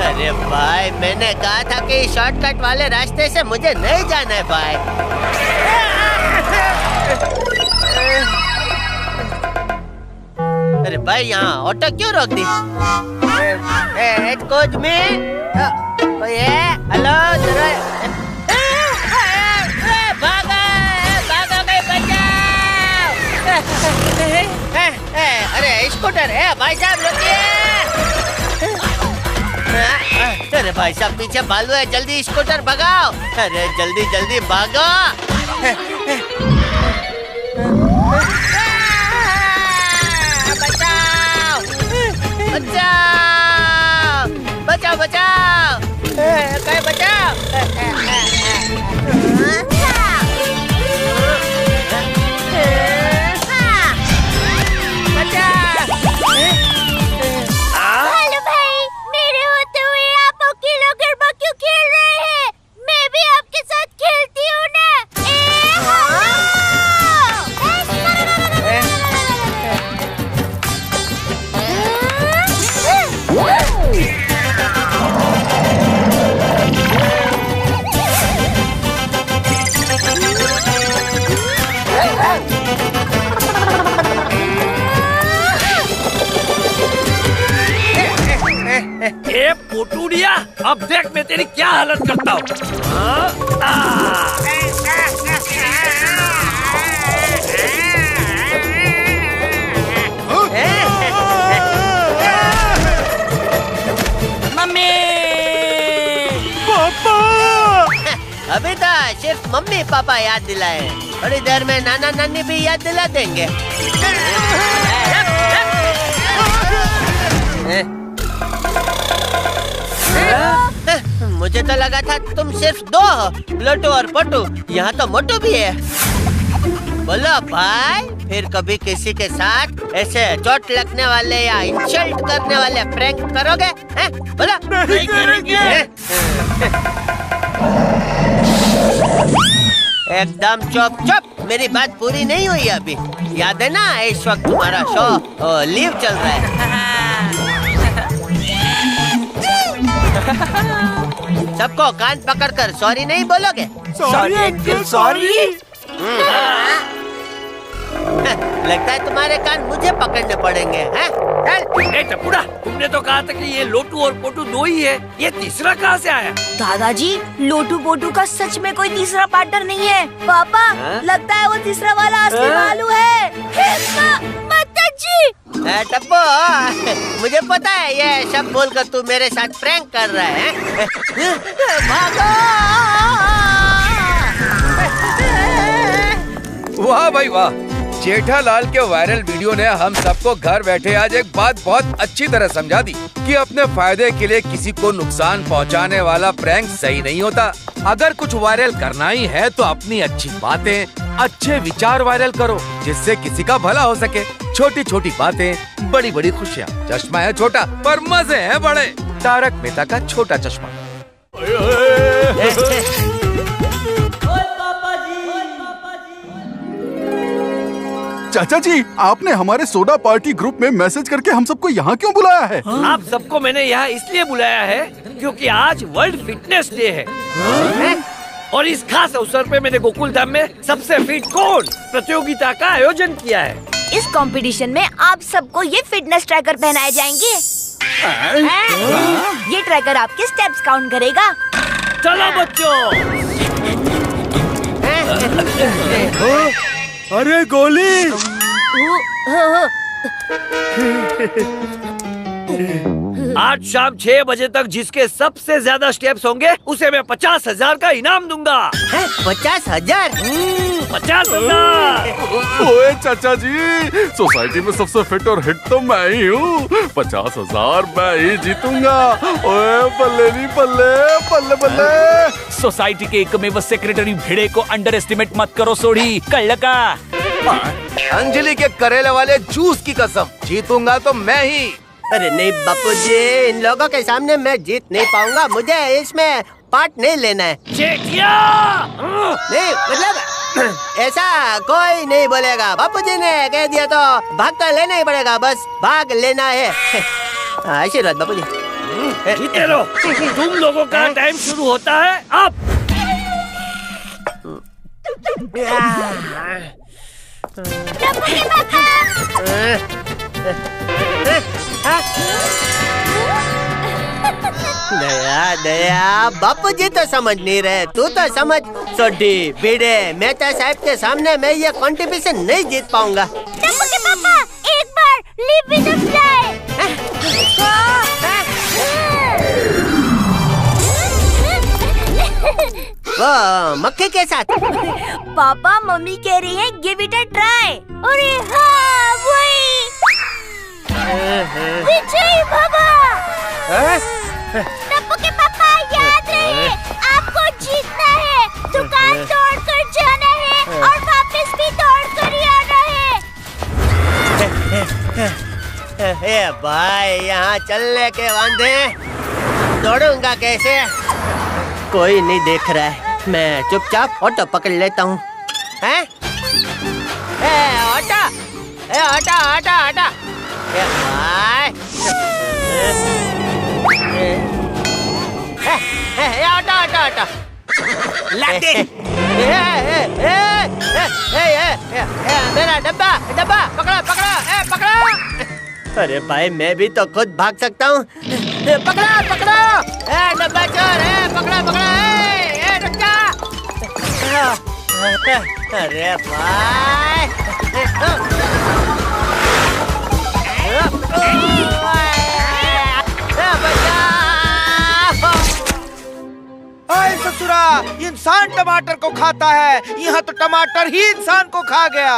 अरे भाई, मैंने कहा था कि शॉर्टकट वाले रास्ते से मुझे नहीं जाना है भाई। अरे भाई, यहाँ ऑटो क्यों रोक दी? कोच में हेलो, भागो भाई, बचाओ। अरे स्कूटर है भाई साहब, रुकिए। अरे भाई साहब, पीछे भालू है, जल्दी स्कूटर भगाओ। अरे जल्दी जल्दी भागो। बचाओ बचाओ बचाओ बचाओ, कहीं बचाओ। हेलो भाई, मेरे होते हुए आप अकेला गरबा क्यों खेल रहे हैं? मैं भी आपके साथ खेलती हूँ ना। ए पोटूड़िया, अब देख मैं तेरी क्या हालत करता हूँ। मम्मी, पापा। अभी तो सिर्फ मम्मी पापा याद दिलाए, थोड़ी देर में नाना नानी भी याद दिला देंगे। मुझे तो लगा था तुम सिर्फ 2 हो, लोटू और पोटू। यहाँ तो मोटू भी है। बोलो भाई, फिर कभी किसी के साथ ऐसे चोट लगने वाले या इंसल्ट करने वाले प्रैंक करोगे? हैं? बोलो। नहीं करेंगे। एकदम चुप चुप, मेरी बात पूरी नहीं हुई अभी। याद है ना इस वक्त तुम्हारा शो लीव चल रहा है। सबको कान पकड़कर सॉरी नहीं बोलोगे? Sorry uncle, sorry. लगता है तुम्हारे कान मुझे पकड़ने पड़ेंगे, हैं? ए टपुड़ा, तुमने तो कहा था कि ये लोटू और पोटू दो ही है, ये तीसरा कहाँ से आया? दादाजी, लोटू पोटू का सच में कोई तीसरा पार्टनर नहीं है। पापा, लगता है वो तीसरा वाला असली भालू है। माता जी। टप्पू, मुझे पता है ये सब बोलकर तू मेरे साथ प्रैंक कर रहा है। भागो! वाह भाई वाह, जेठालाल के वायरल वीडियो ने हम सबको घर बैठे आज एक बात बहुत अच्छी तरह समझा दी कि अपने फायदे के लिए किसी को नुकसान पहुंचाने वाला प्रैंक सही नहीं होता। अगर कुछ वायरल करना ही है तो अपनी अच्छी बातें, अच्छे विचार वायरल करो जिससे किसी का भला हो सके। छोटी छोटी बातें, बड़ी बड़ी खुशियाँ। चश्मा है छोटा पर मजे हैं बड़े। तारक मेहता का छोटा चश्मा। चाचा जी, आपने हमारे सोडा पार्टी ग्रुप में मैसेज करके हम सबको यहाँ क्यों बुलाया है? आप सबको मैंने यहाँ इसलिए बुलाया है क्योंकि आज वर्ल्ड फिटनेस डे है। और इस खास अवसर पे मैंने गोकुल धाम में सबसे फिट कौन प्रतियोगिता का आयोजन किया है। इस कंपटीशन में आप सबको ये फिटनेस ट्रैकर पहनाए जाएंगे। ये ट्रैकर आपके स्टेप्स काउंट करेगा। चलो बच्चों। अरे गोली! आज शाम 6 बजे तक जिसके सबसे ज्यादा स्टेप्स होंगे उसे मैं 50,000 का इनाम दूंगा। 50,000? 50,000। ओए चाचा जी, सोसाइटी में सबसे फिट और हिट तो मैं ही हूँ। 50,000 मैं ही जीतूंगा। ओए बल्ले नहीं बल्ले, बल्ले बल्ले। सोसाइटी के एकमेव सेक्रेटरी भिड़े को अंडर एस्टिमेट मत करो सोढ़ी कल्लका। अंजलि के करेले वाले जूस की कसम, जीतूंगा तो मैं ही। अरे नहीं बापू जी, इन लोगों के सामने मैं जीत नहीं पाऊंगा। मुझे इसमें पार्ट नहीं लेना है। जेठिया! नहीं मतलब ऐसा कोई नहीं बोलेगा। बापू जी ने कह दिया तो भाग तो लेना ही पड़ेगा, बस भाग लेना है। आशीर्वाद बापू जी। जीते रहो। तुम लोगों का टाइम शुरू होता है अब। दया दया, बापू जी तो समझ नहीं रहे, तू तो समझ। सोडी भिड़े मेहता साहब के सामने मैं ये कंट्रीब्यूशन नहीं जीत पाऊंगा। पापा, एक बार लीव विद द फ्लाई। वो मक्खी के साथ। पापा, मम्मी कह रही है गिव इट अ ट्राई। अरे हाँ, वही विजय बाबा। टप्पू के पापा, याद रहे आपको जीतना है। दुकान तोड़ कर जाना है और वापस भी तोड़ कर ही आना है। ए भाई, यहाँ चलने के वांदे, दौड़ूंगा कैसे? कोई नहीं देख रहा है। मैं चुपचाप ऑटो पकड़ लेता हूँ। हैं? Auto, auto, auto, auto. भाई, ऑटो, ऑटो, ऑटो। लाते। मेरा डब्बा, डब्बा पकड़ो, पकड़ो, पकड़ो। अरे भाई, मैं भी तो खुद भाग सकता हूँ। पकड़ो, पकड़ो, डब्बा चोर, पकड़ो, पकड़ो, रुक जा। अरे भाई, अरे ससुरा, इंसान टमाटर को खाता है, यहाँ तो टमाटर ही इंसान को खा गया।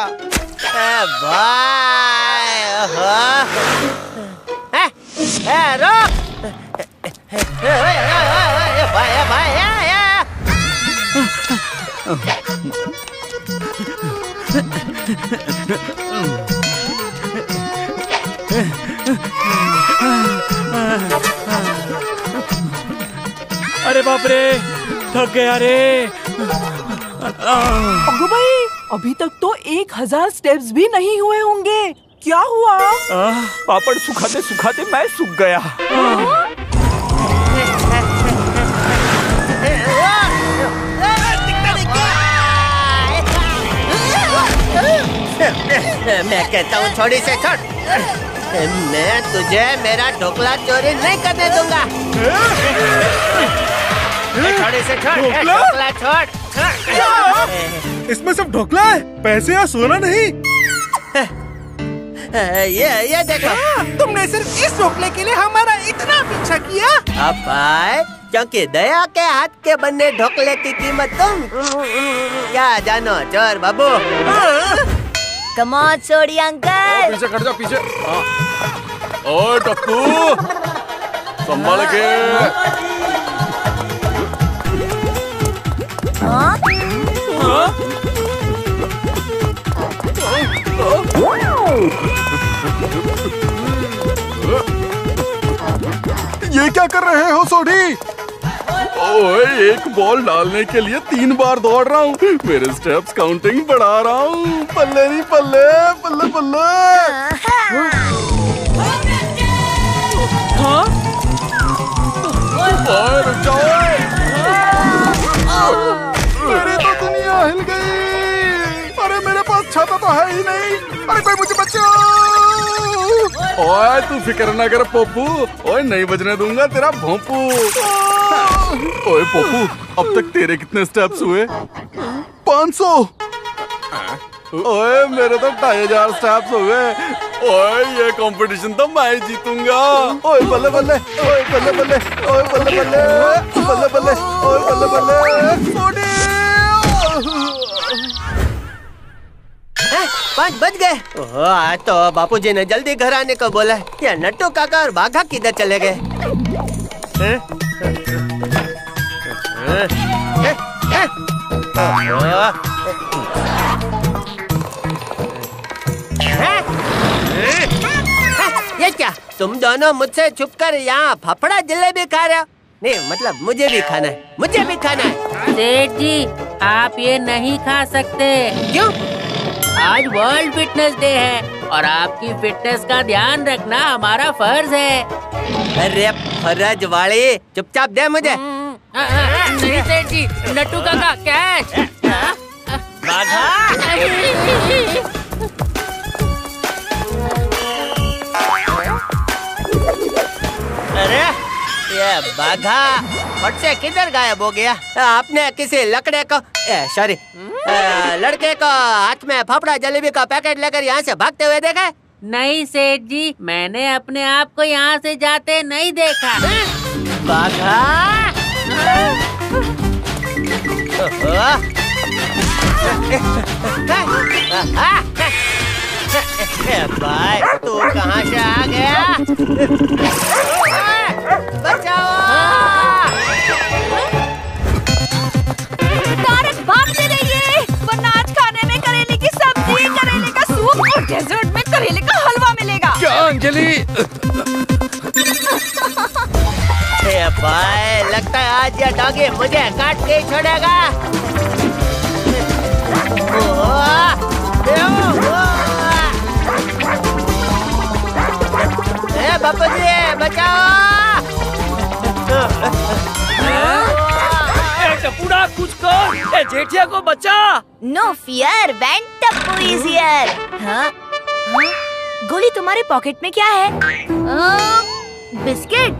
भाई, रोक। भाई, भाई, अरे बाप रे, थक गया रे। अगो भाई, अभी तक तो 1000 स्टेप्स भी नहीं हुए होंगे। क्या हुआ? पापड़ सुखाते सुखाते मैं सूख गया। मैं कहता हूँ थोड़ी से छोड़। मैं तुझे मेरा ढोकला चोरी नहीं करने दूंगा। थोड़ी से छोड़, ढोकला छोड़। इसमें सब ढोकला है, पैसे या सोना नहीं। ये देखो। तुमने सिर्फ इस ढोकले के लिए हमारा इतना पीछा किया? अब भाई, क्योंकि दया के हाथ के बने ढोकले की कीमत तुम क्या जानो चोर बाबू। Come on Sodhi uncle. पीछे खड़ जा पीछे। ओए टप्पू, संभाल के। ये क्या कर रहे हो सोडी? ओए, एक बॉल डालने के लिए 3 बार दौड़ रहा हूँ। मेरे स्टेप्स काउंटिंग बढ़ा रहा हूँ। पल्ले नहीं पल्ले, पल्ले पल्ले। ओए, रुक जाओ। मेरी तो दुनिया हिल गई। अरे मेरे पास छाता तो है ही नहीं। अरे कोई मुझे बचाओ। ओए, तू फिक्र ना कर पप्पू। ओए, नहीं बजने दूंगा तेरा भोंपू। ओए पप्पू, अब तक तेरे कितने स्टेप्स हुए? 500। ओए, मेरे तो 2500 स्टेप्स हो गए। ओए, ये कंपटीशन तो मैं ही जीतूंगा। ओए बल्ले बल्ले, ओए बल्ले बल्ले, ओए बल्ले बल्ले, बल्ले बल्ले, ओए बल्ले बल्ले। सोडी 5 बज गए। ओह, आज तो बापूजी ने जल्दी घर आने को बोला। या नट्टू काका और बाघा किधर चले गए? ये क्या? तुम दोनों मुझसे छुपकर यहाँ फाफड़ा जलेबी खा रहे हो? नहीं, मतलब मुझे भी खाना है, मुझे भी खाना है। सेठ जी, आप ये नहीं खा सकते। क्यों? आज वर्ल्ड फिटनेस डे है और आपकी फिटनेस का ध्यान रखना हमारा फर्ज है। अरे फर्ज वाले, चुपचाप दे मुझे। नहीं सेठ जी, नट्टू काका कैच। अरे ये बाघा फट से किधर गायब हो गया? आपने किसी लकड़े को सॉरी लड़के को हाथ में फाफड़ा जलेबी का पैकेट लेकर यहाँ से भागते हुए देखा? नहीं सेठ जी, मैंने अपने आप को यहाँ से जाते नहीं देखा। बाघा भाई, तू कहाँ से आ गया? बचाओ! तारक भागते रहिए, वरना आज खाने में करेले की सब्जी, करेले का सूप और डेजर्ट में करेले का हलवा मिलेगा। क्या अंजलि? भाई, लगता है आज ये डॉगी मुझे काट के ही छोड़ेगा। बापू जी बचाओ! टप्पूड़ा कुछ कर, जेठिया को बचा। No fear, when Tappu is here. हाँ? गोली, तुम्हारे पॉकेट में क्या है? बिस्किट,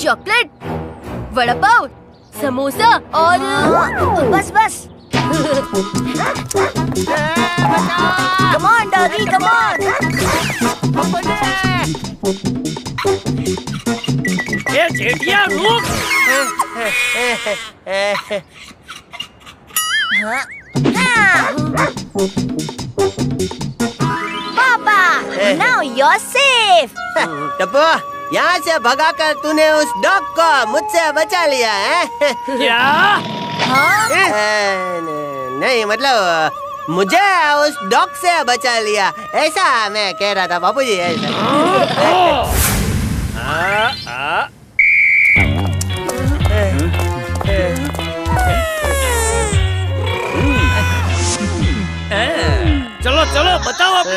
चॉकलेट, वड़ा पाव, समोसा और बस बस। Come on doggy, come on. ये जेठिया रुक। Papa, now you are safe. Tappu, यहाँ से भगाकर तूने उस डॉग को मुझसे बचा लिया है। क्या? नहीं, मतलब मुझे उस डॉग से बचा लिया, ऐसा मैं कह रहा था बापूजी। ऐसा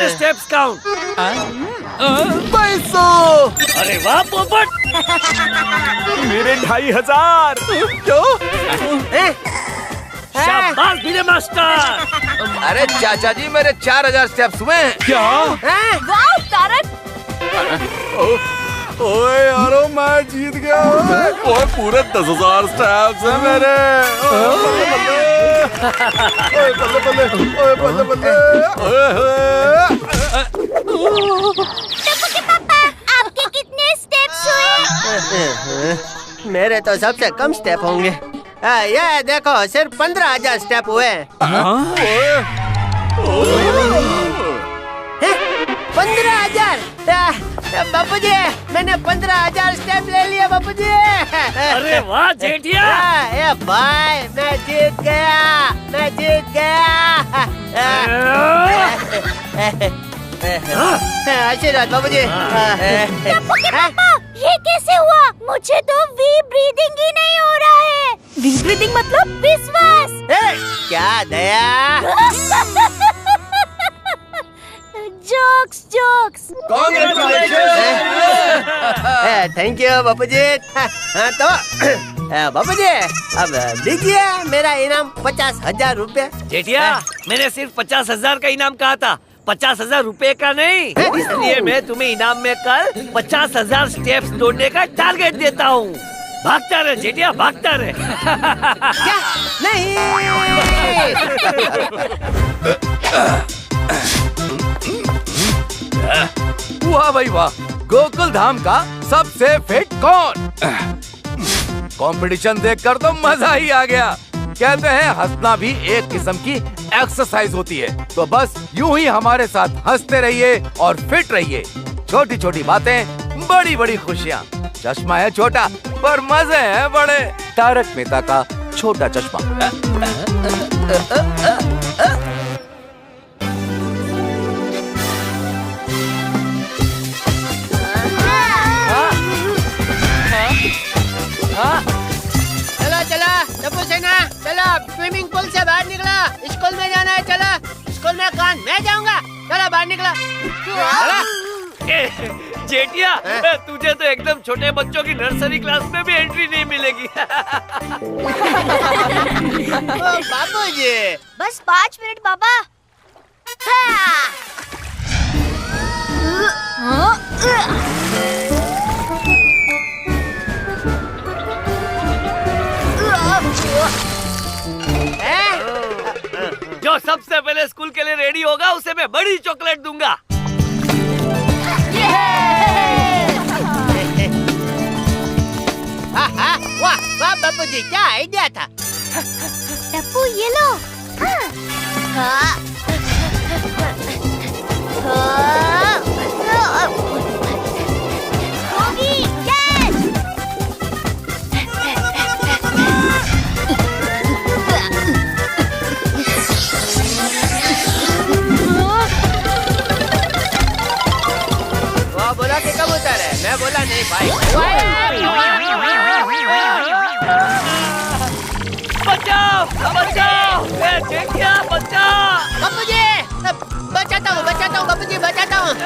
अपने स्टेप्स काउंट। 2200। अरे वाह पोपट। मेरे 2500। क्यों? शाबाश भिड़े मास्टर। अरे चाचा जी मेरे 4000 स्टेप्स हुए हैं। क्या? वाह तारक, ओए यारो मैं जीत गया। ओए पूरे 10,000 स्टेप्स हैं मेरे। ओए बल्ले बल्ले, ओए बल्ले बल्ले। टप्पू के पापा, आपके कितने स्टेप्स हुए? मेरे तो सबसे कम स्टेप होंगे। ये देखो सिर्फ 15,000 स्टेप हुए। 15,000। बापू जी मैंने 15,000 स्टेप ले लिए बापू जी। अरे वाह जेठिया। ए भाई मैं जीत गया, मैं जीत गया। आशीर्वाद बाबू जी। टप्पू के पापा, ये कैसे हुआ? मुझे तो वी ब्रीदिंग ही नहीं हो रहा है। वी ब्रीदिंग मतलब? विश्वास। क्या दया। Jokes jokes. Thank you Bapu ji. तो बापू जी अब दीजिए मेरा इनाम 50,000 रुपए। जेठिया मैंने सिर्फ 50,000 का इनाम कहा था, 50,000 रुपए का नहीं। इसलिए मैं तुम्हें इनाम में कल 50,000 स्टेप्स दौड़ने का टारगेट देता हूँ। भागता रहे जेठिया, भागता रहे। क्या? नहीं। वाह भाई वाह, गोकुल धाम का सबसे फिट कौन? कंपटीशन देखकर तो मजा ही आ गया। कहते हैं हंसना भी एक किस्म की एक्सरसाइज होती है। तो बस यूं ही हमारे साथ हंसते रहिए और फिट रहिए। छोटी छोटी बातें, बड़ी बड़ी खुशियाँ। चश्मा है छोटा पर मजे हैं बड़े। तारक मेहता का छोटा चश्मा। चलो चलो टप्पू सेना, चलो स्विमिंग पूल से बाहर निकलो। स्कूल में जाना है, चलो। स्कूल में कौन? मैं जाऊंगा। चलो बाहर निकलो। जेठिया तुझे तो एकदम छोटे बच्चों की नर्सरी क्लास में भी एंट्री नहीं मिलेगी। बाबू जी बस 5 मिनट बाबा। जो सबसे पहले स्कूल के लिए रेडी होगा उसे मैं बड़ी चॉकलेट दूंगा। वाह वाह बाबू जी, क्या आइडिया था। टप्पू ये लो। होगी, कैच। वो बोला कि कबूतर है, मैं बोला नहीं भाई। बचाओ बचाओ, जेठिया बचाओ। बाबू जी बचाता हूँ बाबू जी, बचाता हूँ। ना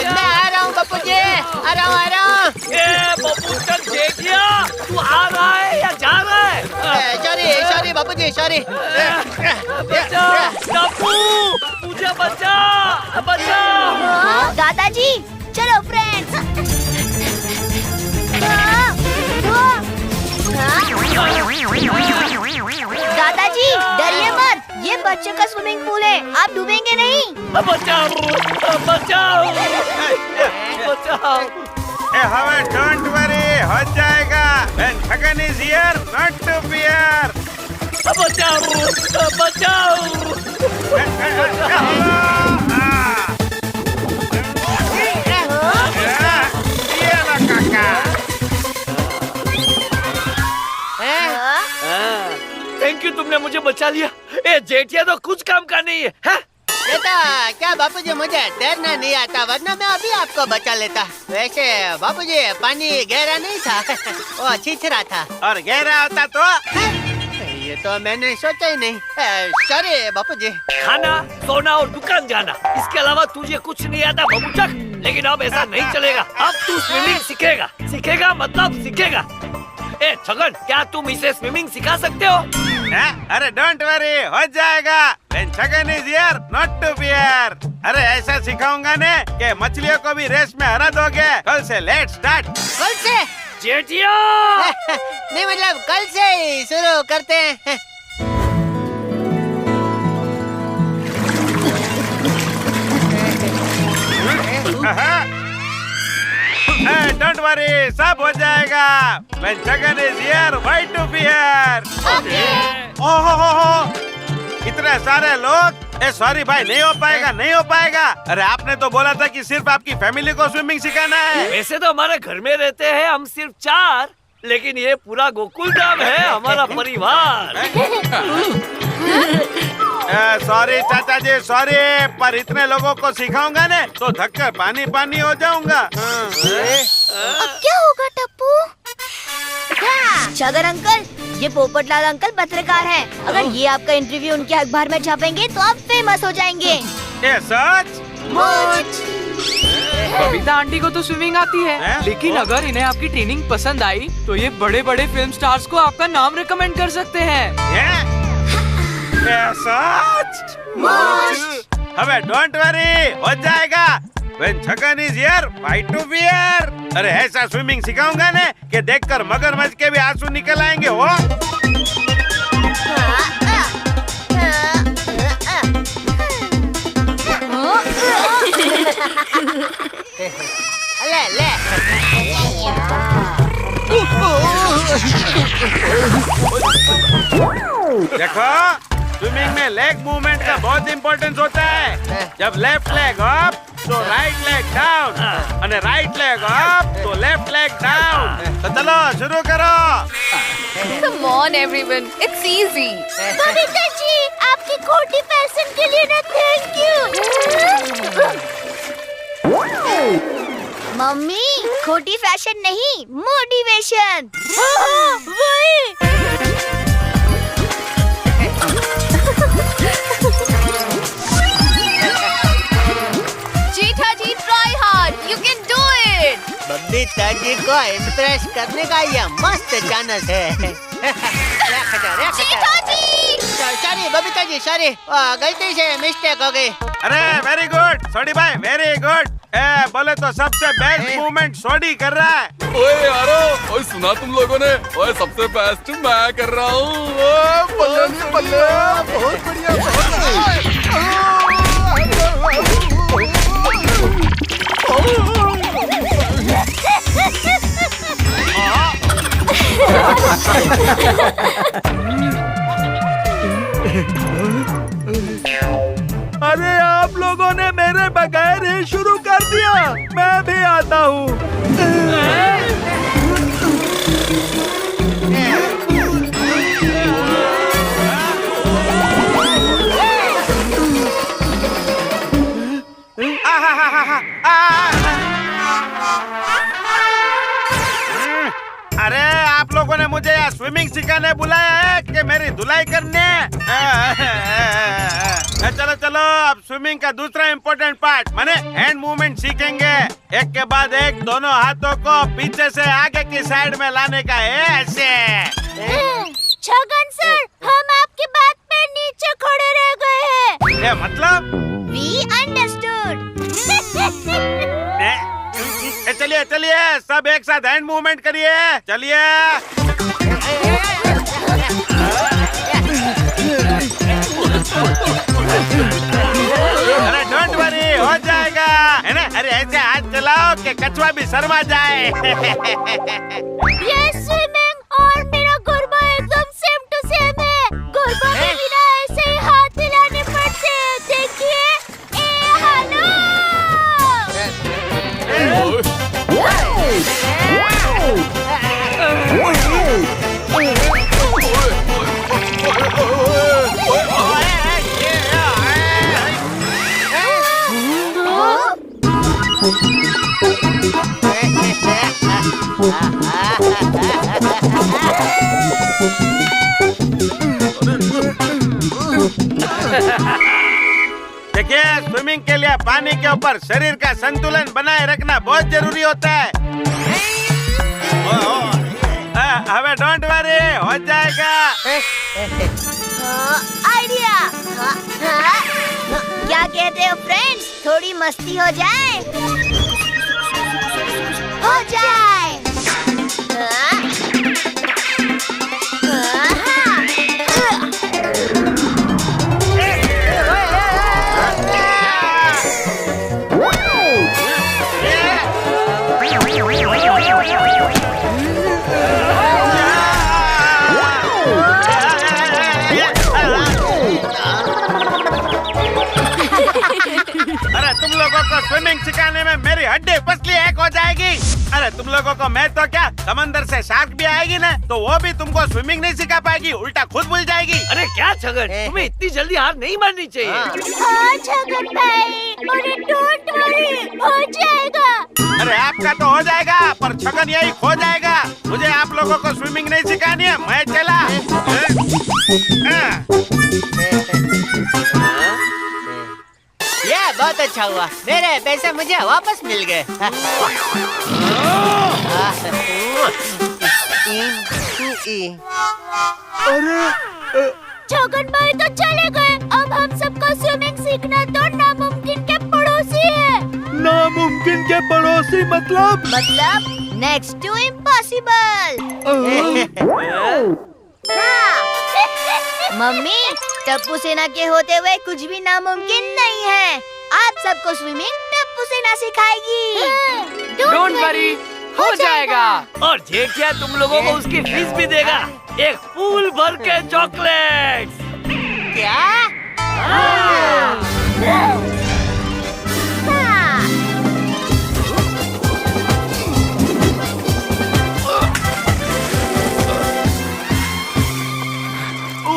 मैं आ रहा हूँ बाबू जी, आ रहा हूँ। बबूतर जेठिया तू आ रहा है या जा रहा है? सॉरी बाबू जी, सॉरी। टप्पू मुझे बचा। दादाजी चलो फ्रेंड्स। दादाजी डरिए मत, ये बच्चों का स्विमिंग पूल है, आप डूबेंगे नहीं। बचाओ। डोंट वरी, हो जाएगा। When Thagan is here, not to fear. बचाओ। ये लो काका। थैंक यू, तुमने मुझे बचा लिया। ए जेठिया तो कुछ काम का नहीं है, है? बेटा क्या बापू जी, मुझे तैरना नहीं आता, वरना मैं अभी आपको बचा लेता। वैसे बापू जी पानी गहरा नहीं था, वो छिछरा था। और गहरा होता तो ये तो मैंने सोचा ही नहीं। सॉरी बापू जी। खाना, सोना और दुकान जाना, इसके अलावा तुझे कुछ नहीं आता बबूचक। लेकिन अब ऐसा नहीं चलेगा। अब तू स्विमिंग सीखेगा। सीखेगा मतलब सीखेगा। ए छगन, क्या तुम इसे स्विमिंग सिखा सकते हो? अरे डोंट वरी, हो जाएगा। When Chhagan is here, not to fear। अरे ऐसा सिखाऊंगा ने कि मछलियों को भी रेस में हरा दोगे। कल से लेट्स स्टार्ट। कल से? जेठिया नहीं मतलब कल से ही शुरू करते हैं। डोंट वरी, सब हो जाएगा। When Chhagan is here, why to fear? ओहो, इतने सारे लोग। सॉरी भाई, नहीं हो पाएगा, नहीं हो पाएगा। अरे आपने तो बोला था कि सिर्फ आपकी फैमिली को स्विमिंग सिखाना है। वैसे तो हमारे घर में रहते हैं हम सिर्फ 4, लेकिन ये पूरा गोकुल धाम है हमारा परिवार। सॉरी चाचा जी, सॉरी, पर इतने लोगों को सिखाऊंगा ने तो धक्कर पानी पानी हो जाऊंगा। अब क्या होगा टप्पू? छगन अंकल, ये पोपटलाल अंकल पत्रकार हैं। अगर ये आपका इंटरव्यू उनके अखबार में छापेंगे तो आप फेमस हो जाएंगे। ये सच? बबीता आंटी को तो स्विमिंग आती है, लेकिन अगर इन्हें आपकी ट्रेनिंग पसंद आई तो ये बड़े बड़े फिल्म स्टार्स को आपका नाम रिकमेंड कर सकते हैं। सच? अबे डोंट वरी, हो जाएगा। When Chhagan is here, why to fear? अरे ऐसा स्विमिंग सिखाऊंगा ने कि देखकर मगरमच्छ के भी आंसू निकल आएंगे। हो ले ले। देखो, स्विमिंग में लेग मूवमेंट का बहुत इम्पोर्टेंस होता है। जब लेफ्ट लेग अप तो राइट लेग डाउन, और राइट लेग अप तो लेफ्ट लेग डाउन। तो चलो शुरू करो। Come on everyone, it's easy। Babita ji, आपकी खोटी पैशन के लिए ना थैंक यू। मम्मी, खोटी फैशन नहीं, मोटिवेशन। वही। जेठा जी, try hard, you can do it। Babita ji को इम्प्रेस करने का ये मस्त चांस है। जेठा जी! सॉरी बबीता जी, सॉरी, गलती से मिस्टेक हो गई। अरे वेरी गुड सोडी भाई, वेरी गुड। बोले तो सबसे बेस्ट मूवमेंट सोडी कर रहा है। ओए यारो, ओए सुना तुम लोगों ने? ओए सबसे बेस्ट मैं कर रहा हूँ। बल्ले नहीं बल्ले, बहुत बढ़िया, बहुत बढ़िया। अरे आप लोगों ने मेरे बगैर ही शुरू कर दिया। मैं भी आता हूँ। अरे आप लोगों ने मुझे यहाँ स्विमिंग सिखाने बुलाया है कि मेरी धुलाई करने? चलो चलो, अब स्विमिंग का दूसरा इम्पोर्टेंट पार्ट माने हैंड मूवमेंट सीखेंगे। एक के बाद एक दोनों हाथों को पीछे से आगे की साइड में लाने का है, ऐसे। छगन सर, हम आपकी बात पे नीचे खड़े रह गए हैं। ये मतलब? We understood। चलिए चलिए, सब एक साथ हैंड मूवमेंट करिए। चलिए। अरे डोंट वरी, हो जाएगा, है ना? अरे ऐसे हाथ चलाओ कि कछुआ भी शर्मा जाए। ये स्विमिंग और मेरा गरबा एकदम सेम टू सेम है। गरबा में भी ना ऐसे ही हाथ हिलाने पड़ते हैं। देखिए, हेलो। ये स्विमिंग के लिए पानी के ऊपर शरीर का संतुलन बनाए रखना बहुत जरूरी होता है। हमें डोंट वरी, हो जाएगा। आइडिया। क्या कहते हो फ्रेंड्स, थोड़ी मस्ती हो जाए? हो जाए। अरे तुम लोगों को स्विमिंग सिखाने में मेरी हड्डी पसली एक हो जाएगी। अरे तुम लोगों को मैं तो क्या, समंदर से शार्क भी आएगी ना, तो वो भी तुमको स्विमिंग नहीं सिखा पाएगी, उल्टा खुद भूल जाएगी। अरे क्या छगन, तुम्हें इतनी जल्दी हार नहीं माननी चाहिए। हाँ छगन भाई, अरे डोंट वरी, हो जाएगा। अरे आपका तो हो जाएगा, पर छगन यही खो जाएगा। मुझे आप लोगों को स्विमिंग नहीं सिखानी है, मैं चला। ये बहुत अच्छा हुआ, मेरे पैसे मुझे वापस मिल गए। छगन भाई तो चले गए, अब हम सबको स्विमिंग सीखना तो नामुमकिन के पड़ोसी है। नामुमकिन के पड़ोसी मतलब? Next to impossible. Mummy, Tappu सेना के होते हुए कुछ भी नामुमकिन नहीं है। आप सबको स्विमिंग टप्पू सेना सिखाएगी। डोंट वरी, हो जाएगा। और जेठिया तुम लोगों को उसकी फीस भी देगा, एक पूल भर के चॉकलेट। क्या?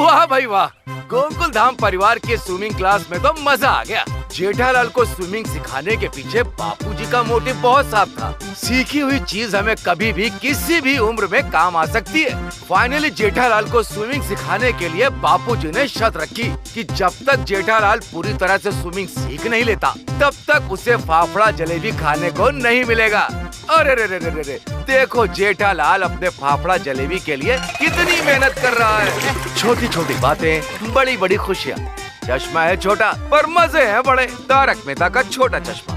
वाह भाई वाह, गोकुल धाम परिवार के स्विमिंग क्लास में तो मजा आ गया। जेठालाल को स्विमिंग सिखाने के पीछे बापूजी का मोटिव बहुत साफ था। सीखी हुई चीज हमें कभी भी किसी भी उम्र में काम आ सकती है। फाइनली जेठालाल को स्विमिंग सिखाने के लिए बापूजी ने शर्त रखी कि जब तक जेठालाल पूरी तरह से स्विमिंग सीख नहीं लेता, तब तक उसे फाफड़ा जलेबी खाने को नहीं मिलेगा। अरे रे रे रे रे रे, देखो जेठालाल अपने फाफड़ा जलेबी के लिए कितनी मेहनत कर रहा है। छोटी छोटी बातें, बड़ी बड़ी खुशियाँ। चश्मा है छोटा पर मजे हैं बड़े, तारक मेहता का छोटा चश्मा।